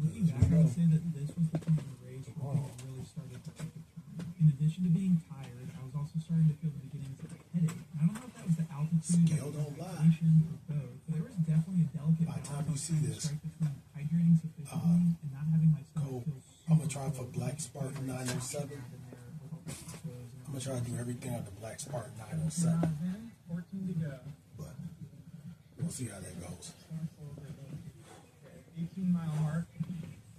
Looking back, I would say that this was the point in the race where it really started to take a turn. In addition to being tired, I was also starting to feel the beginnings of a headache. I don't know if that was the altitude, Scale don't lie. or both, but there was definitely a delicate By the time balance you see this, strike between hydrating sufficiently and not having my stomach feel I'm gonna try for Black Spartan 907. I'm gonna try to do everything on the Black Spartan 907. 14 to go. But we'll see how that goes. 18-mile mark.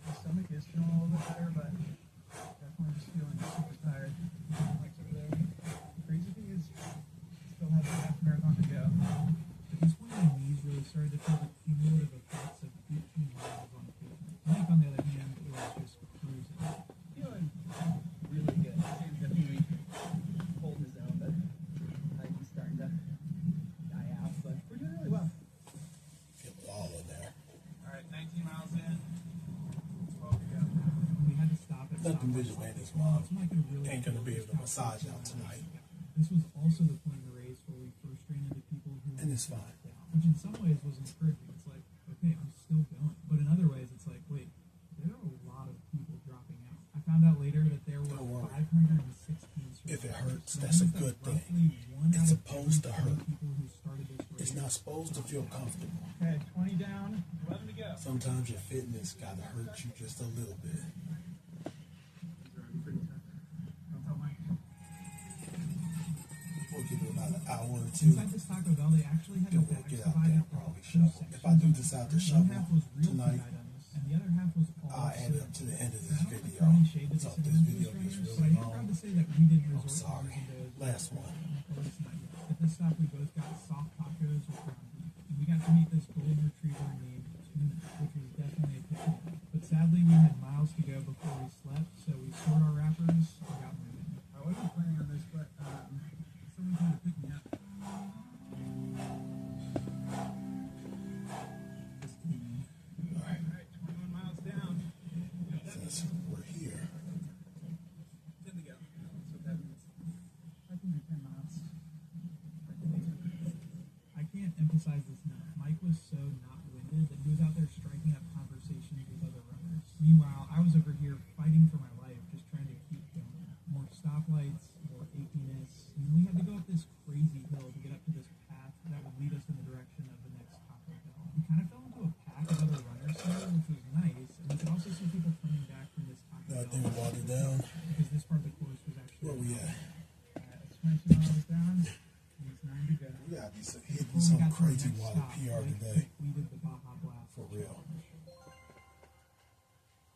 My stomach is feeling a little bit better, but definitely just feeling super tired. Like over there. The crazy thing is, still have a half marathon to go. But this one, my knees really started to feel the cumulative effects of 18 miles on the pavement. Mike, on the other hand, it was just cruising. Feeling really good. Definitely holding his own, but I think he's starting to die out. But we're doing really well. Get it all in there. All right, 19 miles in. 12 to go. We had to stop at Nothing visual, man. This mom ain't gonna be able to massage out tonight. This was also the point of the race where we first ran into people who And it's fine. which in some ways was encouraging. It's like, okay, I'm still going. But in other ways, it's like, wait, there are a lot of people dropping out. I found out later that there were 516 survivors. If it hurts, that's a good thing. It's supposed to hurt. It's not supposed to feel comfortable. Okay, 20 down, 11 to go. Sometimes your fitness gotta hurt you just a little bit. We'll give it about an hour or two. Inside this Taco Bell, they actually had Then a we'll bag get out divided there, into probably two shovel. sections. If I do decide to One shovel half was real tonight, food items, and the other half was all I'll add it up to the end of this I don't video. throw any shade to So the if this cinnamon video roast gets runners, really but I'm proud long, to say that we didn't I'm resort to sorry. using those. Last one. At least not yet. At this stop, we both got soft tacos with ground beef, and we got to meet this golden retriever named Tuna, which was definitely a pick me up. But sadly, we had miles to go before we slept, so we stored our wrappers and got moving. I wasn't planning on this, but someone tried to pick me up. All right, 21 miles down. Since we're here, 10 to go. That's what that means. I can do 10 miles. I can't emphasize this enough. Mike was so not winded that he was out there striking up conversations with other runners. Meanwhile, I was over here fighting for my life, just trying to keep going. More stoplights, more achiness. And then we had to go up this crazy hill to get up to this path that would lead us in the direction of the next Taco Bell. We kind of fell into a pack of other runners here, which was nice. And we could also see people coming back from this Taco Bell. nothing water down. Because this part of the course was actually... Where we at? It's 22 miles down. And it's 9 to go. We gotta be hitting some crazy water PR today. The Baja Blast. For real.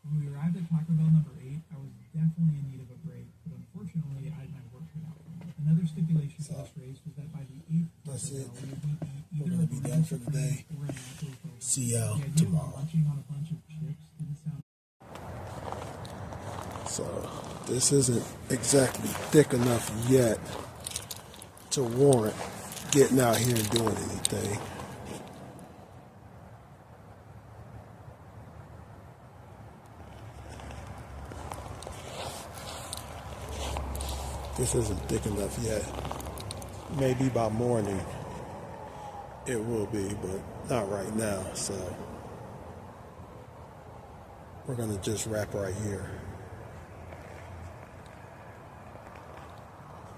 When we arrived at Taco Bell number 8, I was definitely in need of a break, but unfortunately, I had my work cut out for me. Another stipulation for this race was that by the 8th That's Taco it. Bell, we would be We're either gonna a be burrito done for the supreme day. or a nacho filled. See y'all The idea of tomorrow. munching on a bunch of chips didn't sound. So this isn't exactly thick enough yet to warrant getting out here and doing anything. This isn't thick enough yet. Maybe by morning it will be, but not right now. So we're gonna just wrap right here.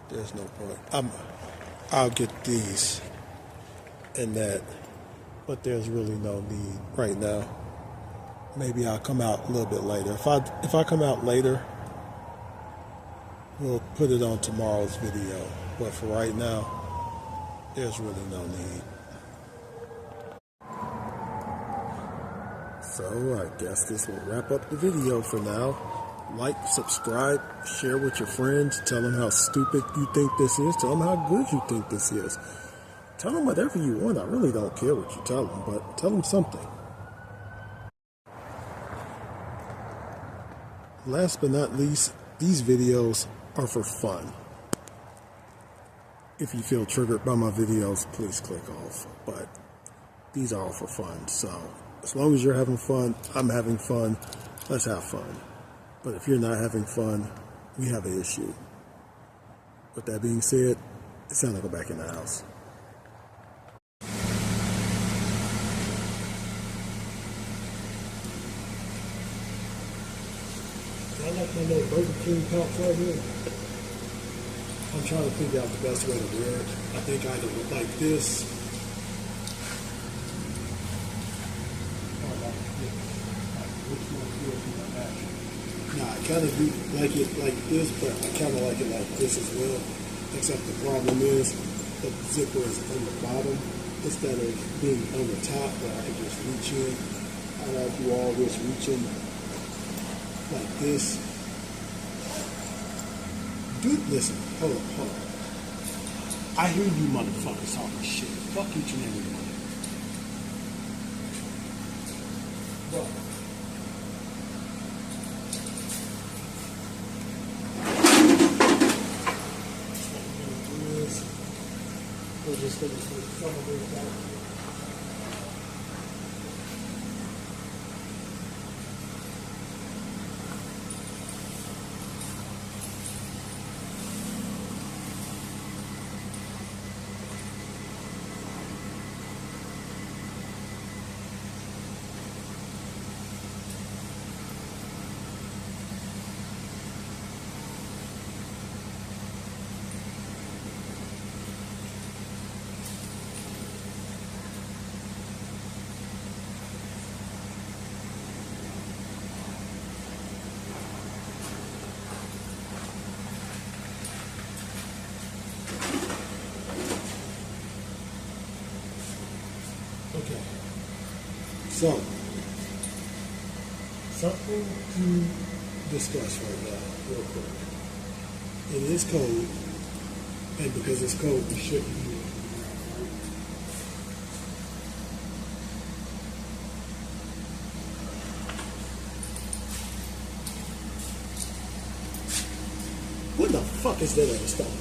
There's no point. I'll get these and that, but there's really no need right now. Maybe I'll come out a little bit later. If I come out later, we'll put it on tomorrow's video. But for right now, there's really no need. So I guess this will wrap up the video for now. Like, subscribe, share with your friends. Tell them how stupid you think this is. Tell them how good you think this is. Tell them whatever you want. I really don't care what you tell them, but tell them something. Last but not least, these videos are for fun. If you feel triggered by my videos, please click off. But these are all for fun. So as long as you're having fun, I'm having fun, let's have fun. But if you're not having fun, we have an issue. With that being said, it's time to go back in the house. I like my little Burger King pouch right here. I'm trying to figure out the best way to wear it. I think either like this Nah, I kind of do like it like this, but I kind of like it like this as well. Except the problem is the zipper is on the bottom instead of being on the top where I can just reach in. I gotta do all this reaching like this. Dude, listen, hold up. I hear you motherfuckers talking shit. Fuck each and every one. But we're just going to put some of this out here. Okay. So, something to discuss right now, real quick. It is cold, and because it's cold, we shouldn't be moving around, right? What the fuck is that other stuff?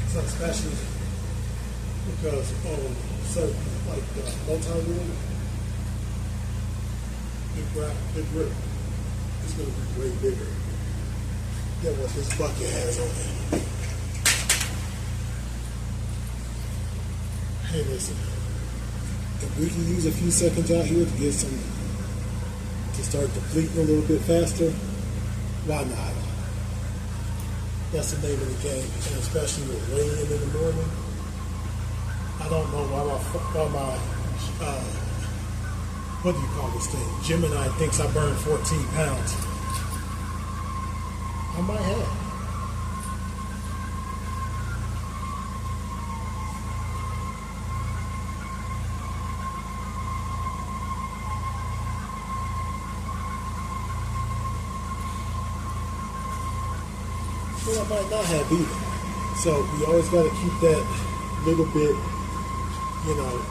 So especially because on certain like the multi-wheel, the grip is going to be way bigger than what this bucket has on it. Hey, listen, if we can use a few seconds out here to get some to start depleting a little bit faster, why not? That's the name of the game, and especially with weighing in the morning. I don't know why my what do you call this thing? Gemini thinks I burned 14 pounds. I might have. But I might not have either. So we always got to keep that little bit, you know,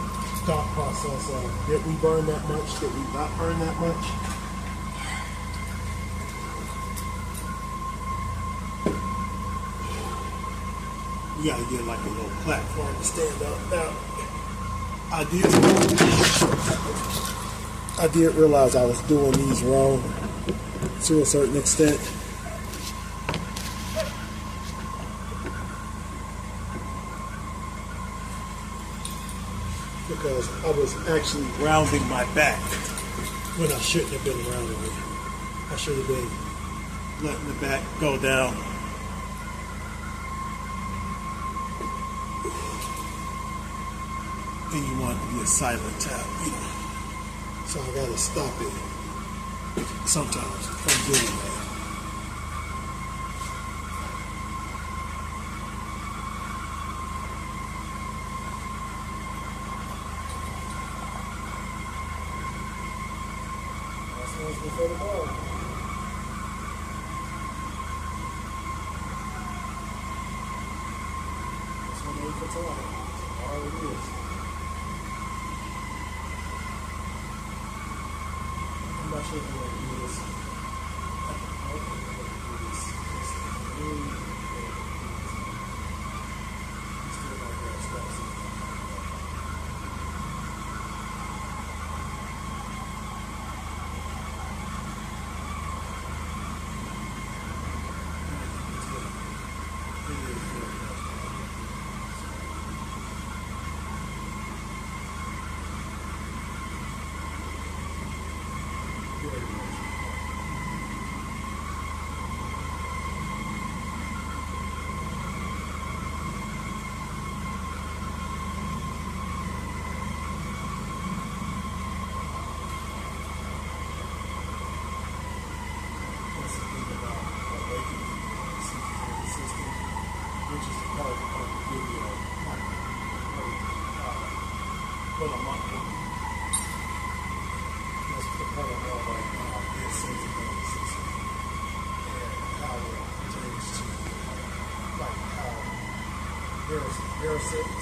thought process of did we burn that much? Did we not burn that much? You gotta get like a little platform to stand up. Now, I did realize I was doing these wrong to a certain extent. Because I was actually rounding my back when I shouldn't have been rounding it. I should have been letting the back go down. And you want it to be a silent tap, you know. So I gotta stop it sometimes from doing that. Before the ball. This one ain't for time. All it is. I'm not sure if I'm going to do this. I don't think I'm going to do this. It's really still not very spicy.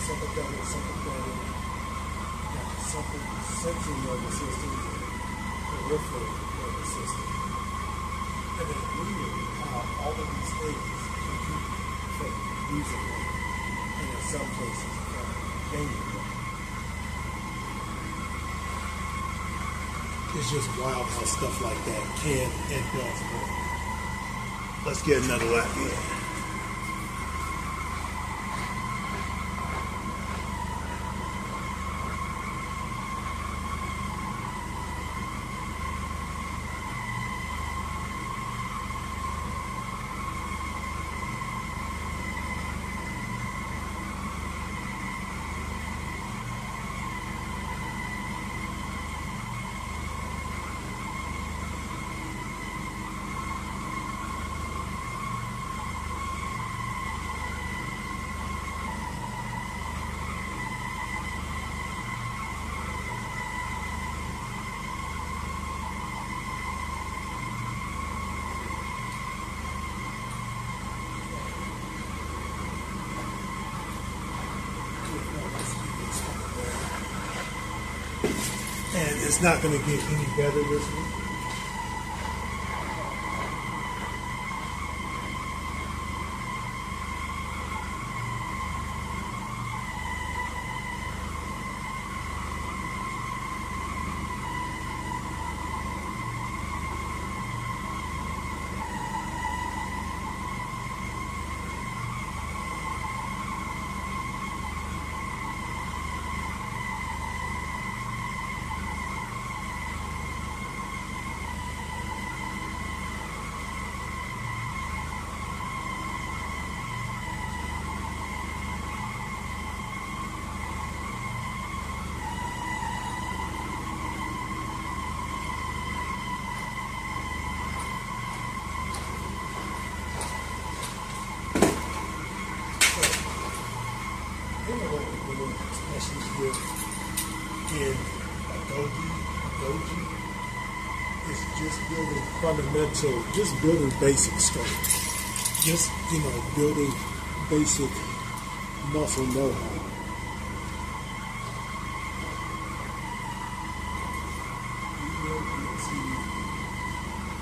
Sympathetic, something central nervous system, peripheral nervous system, and then reading how all of these things can keep from losing them, and in some cases gaining them. It's just wild how stuff like that can and does work. Let's get another lap here. And it's not going to get any better this week. Especially here in Agoge, is just building fundamental, just building basic strength. Just, building basic muscle know-how. We will get to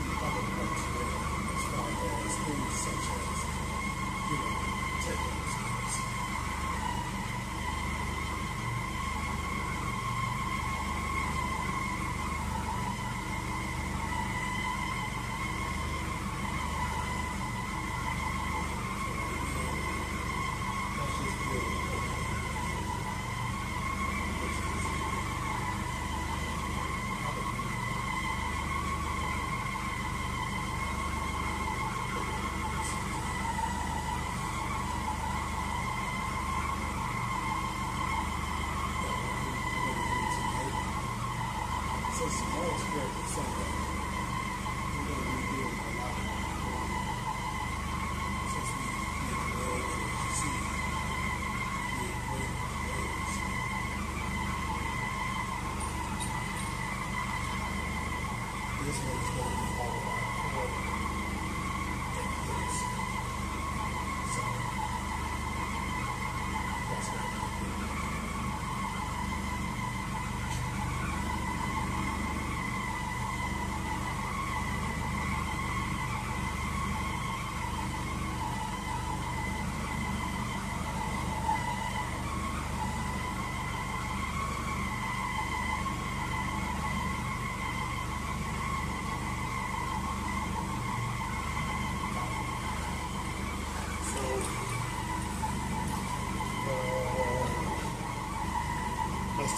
the other parts as far as things such as, technical skills.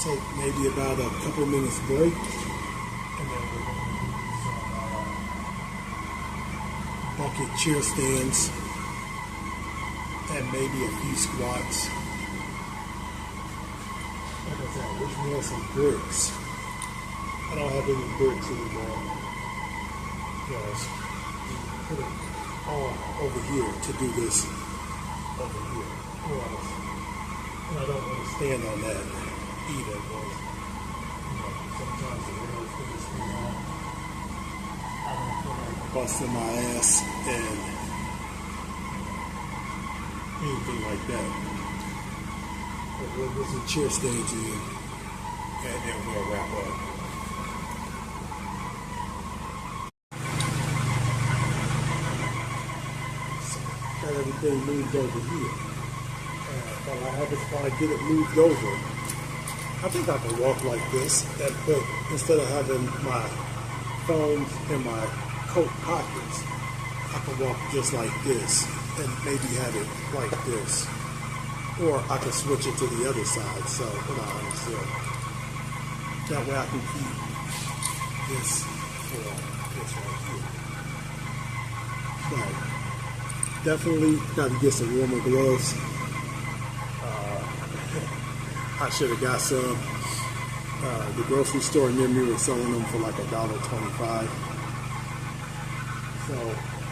take maybe about a couple minutes break, and then we're going to do some bucket chair stands and maybe a few squats. Like I said, which we have some bricks. I don't have any bricks anymore because we put it all over here to do this over here. And I don't want to stand on that either because sometimes the rails get this thing out. I don't feel like busting my ass and anything like that. But we'll get some chair stands in and then we'll wrap up. So, got everything moved over here. While I get it moved over, I think I can walk like this, but instead of having my phones in my coat pockets, I can walk just like this and maybe have it like this. Or I can switch it to the other side, so that way I can keep this for this right here. But definitely got to get some warmer gloves. I should have got some. The grocery store near me was selling them for like $1.25. So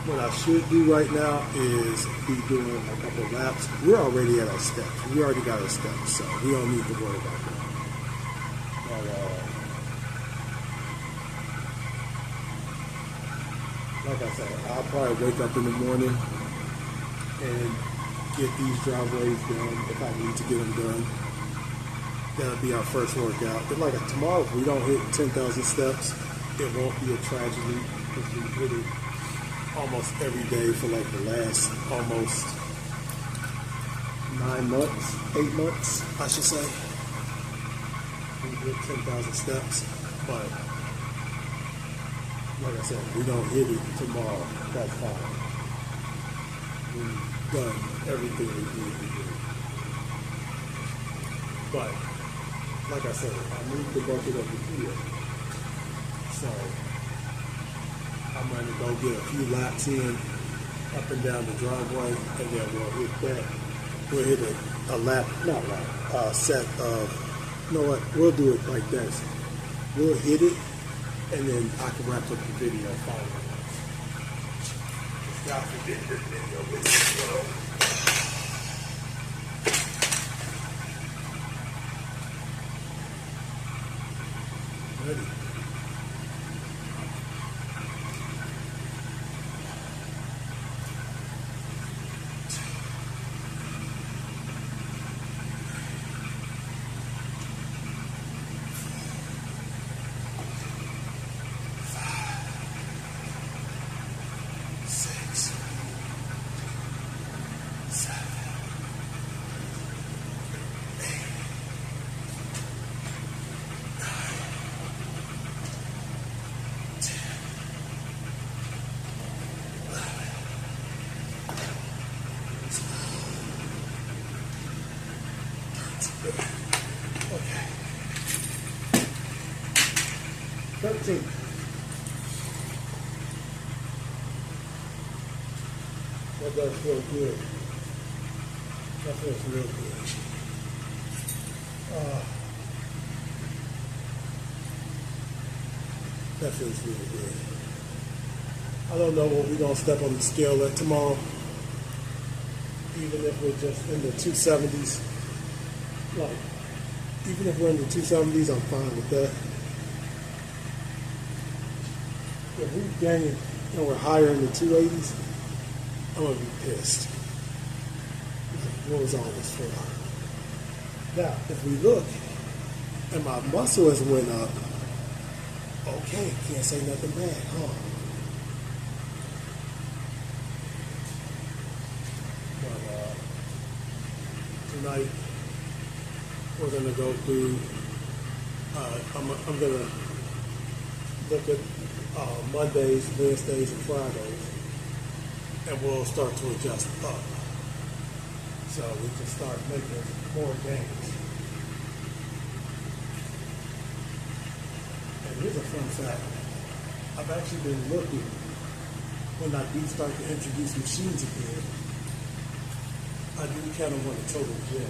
what I should do right now is be doing a couple of laps. We're already at our steps. We already got our steps, so we don't need to worry about that. But, like I said, I'll probably wake up in the morning and get these driveways done if I need to get them done. That'll be our first workout. But like tomorrow, if we don't hit 10,000 steps, it won't be a tragedy because we hit it almost every day for like the last almost 8 months, I should say. We hit 10,000 steps, but like I said, we don't hit it tomorrow. That's fine. We've done everything we need to do. But like I said, I moved the bucket over here, so I'm going to go get a few laps in, up and down the driveway, and then we'll hit that. We'll hit a set of, you know what, we'll do it like this. We'll hit it, and then I can wrap up the video finally. God forbid this video is slow. Ready. Okay. 13. That does feel good. That feels real good. That feels really good. I don't know what we're going to step on the scale at tomorrow. Even if we're just in the 270s. Like, even if we're in the 270s, I'm fine with that. If we gain and we're higher in the 280s, I'm going to be pissed. What was all this for? Now, if we look, and my muscle has went up, okay, can't say nothing bad, huh? But tonight, we're going to go through, I'm going to look at Mondays, Wednesdays, and Fridays, and we'll start to adjust up. So we can start making more gains. here's a fun fact. I've actually been looking when I do start to introduce machines again. I do kind of want a total gym.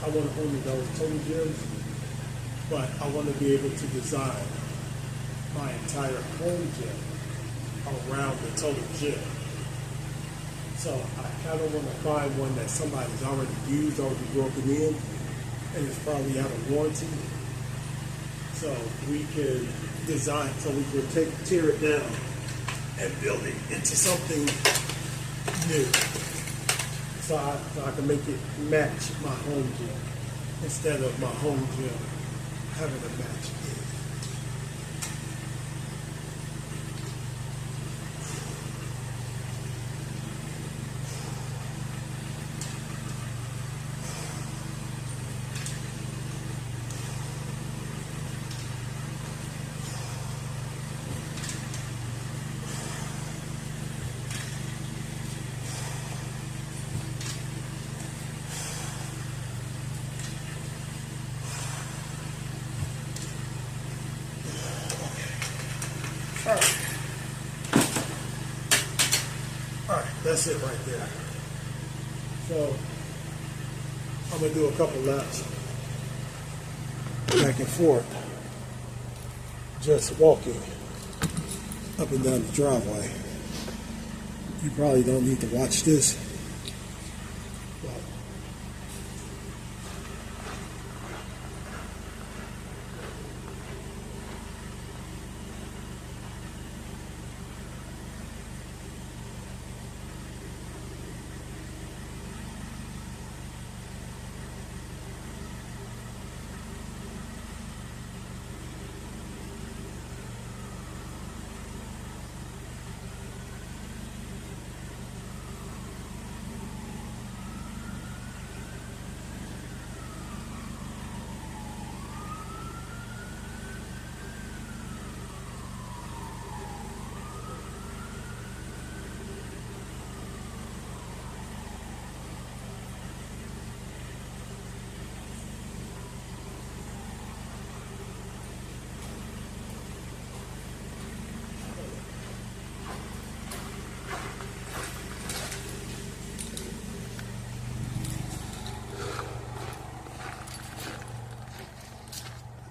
I want to only those total gyms, but I want to be able to design my entire home gym around the total gym. So I kind of want to find one that somebody's already used, already broken in, and it's probably out of warranty. So we can design, so we can tear it down and build it into something new. So I can make it match my home gym instead of my home gym having to match it. All right, that's it right there. So I'm gonna do a couple laps back and forth, just walking up and down the driveway. You probably don't need to watch this, but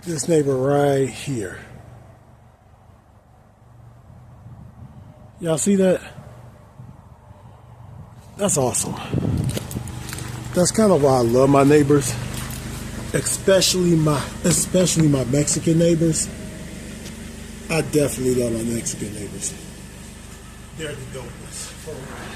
this neighbor right here. Y'all see that? That's awesome. That's kind of why I love my neighbors, especially my Mexican neighbors. I definitely love my Mexican neighbors. They're the dopest. For real.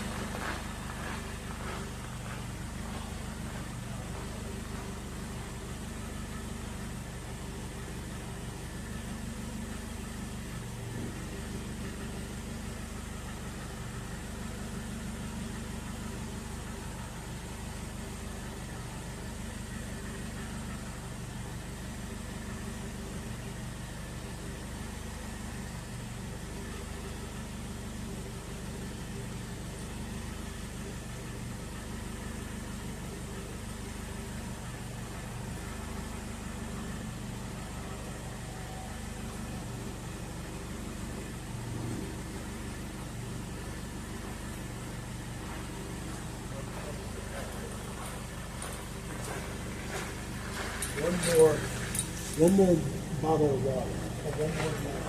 One more bottle of water. One more bottle.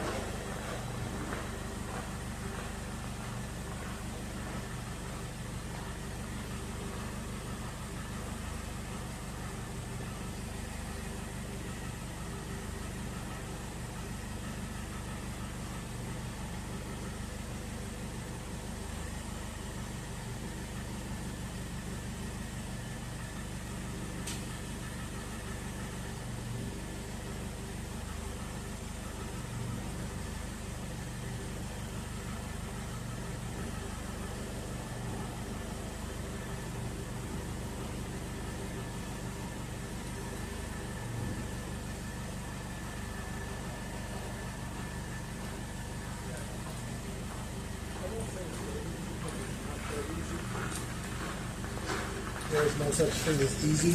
such thing as easy.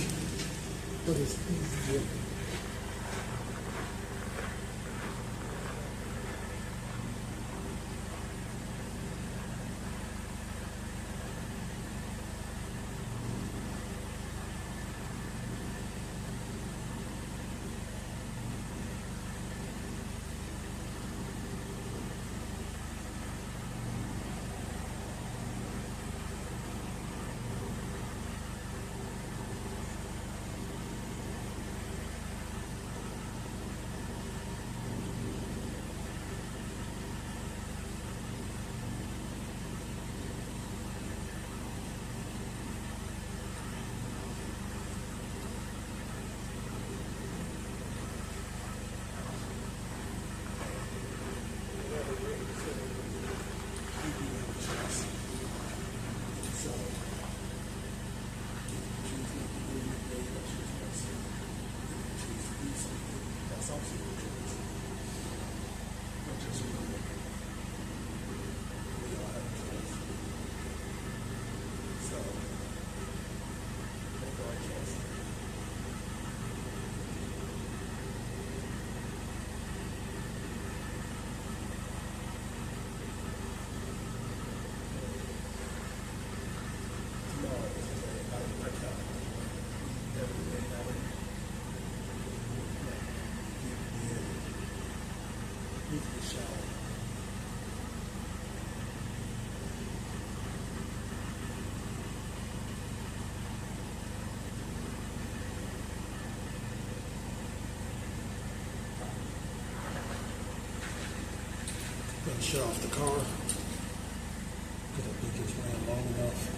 What is easy? Gonna shut off the car because I think it's ran long enough.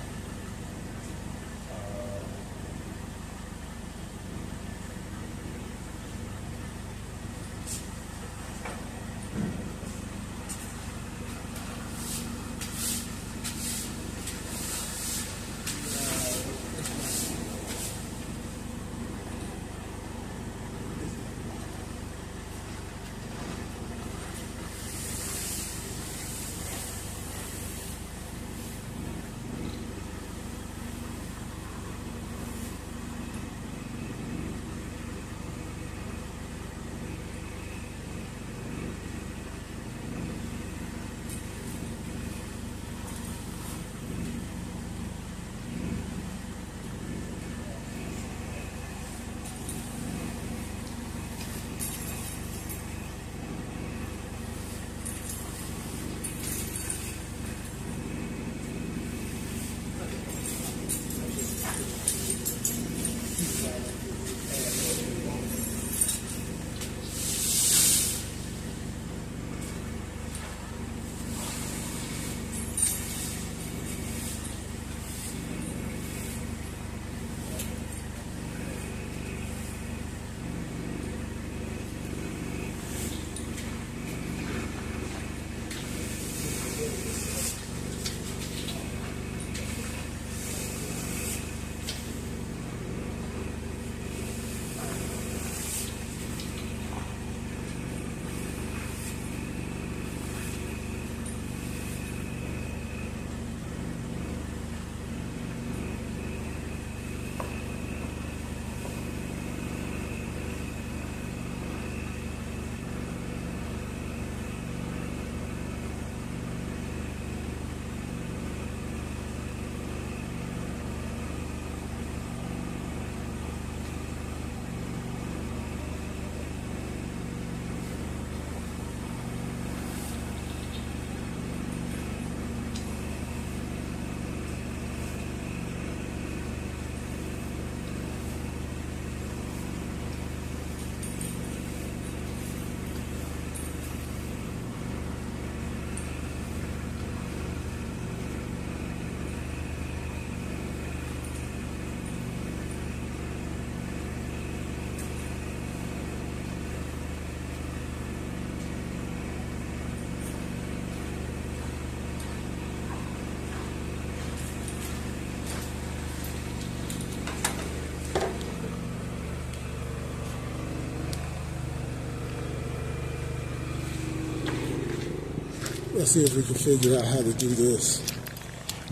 Let's see if we can figure out how to do this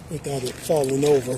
without it falling over.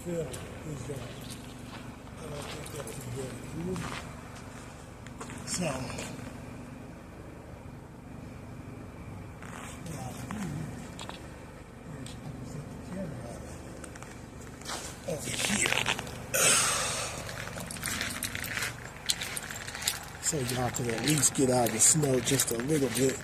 fill his yard. I don't think that's a good idea. So, what I'll do is set the camera over here. So y'all can at least get out of the snow just a little bit.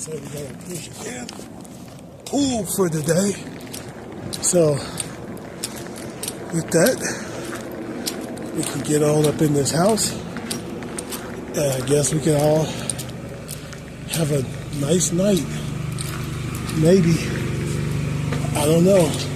say we gotta push again. Pull for the day. So with that, we can get all up in this house. And I guess we can all have a nice night. Maybe. I don't know.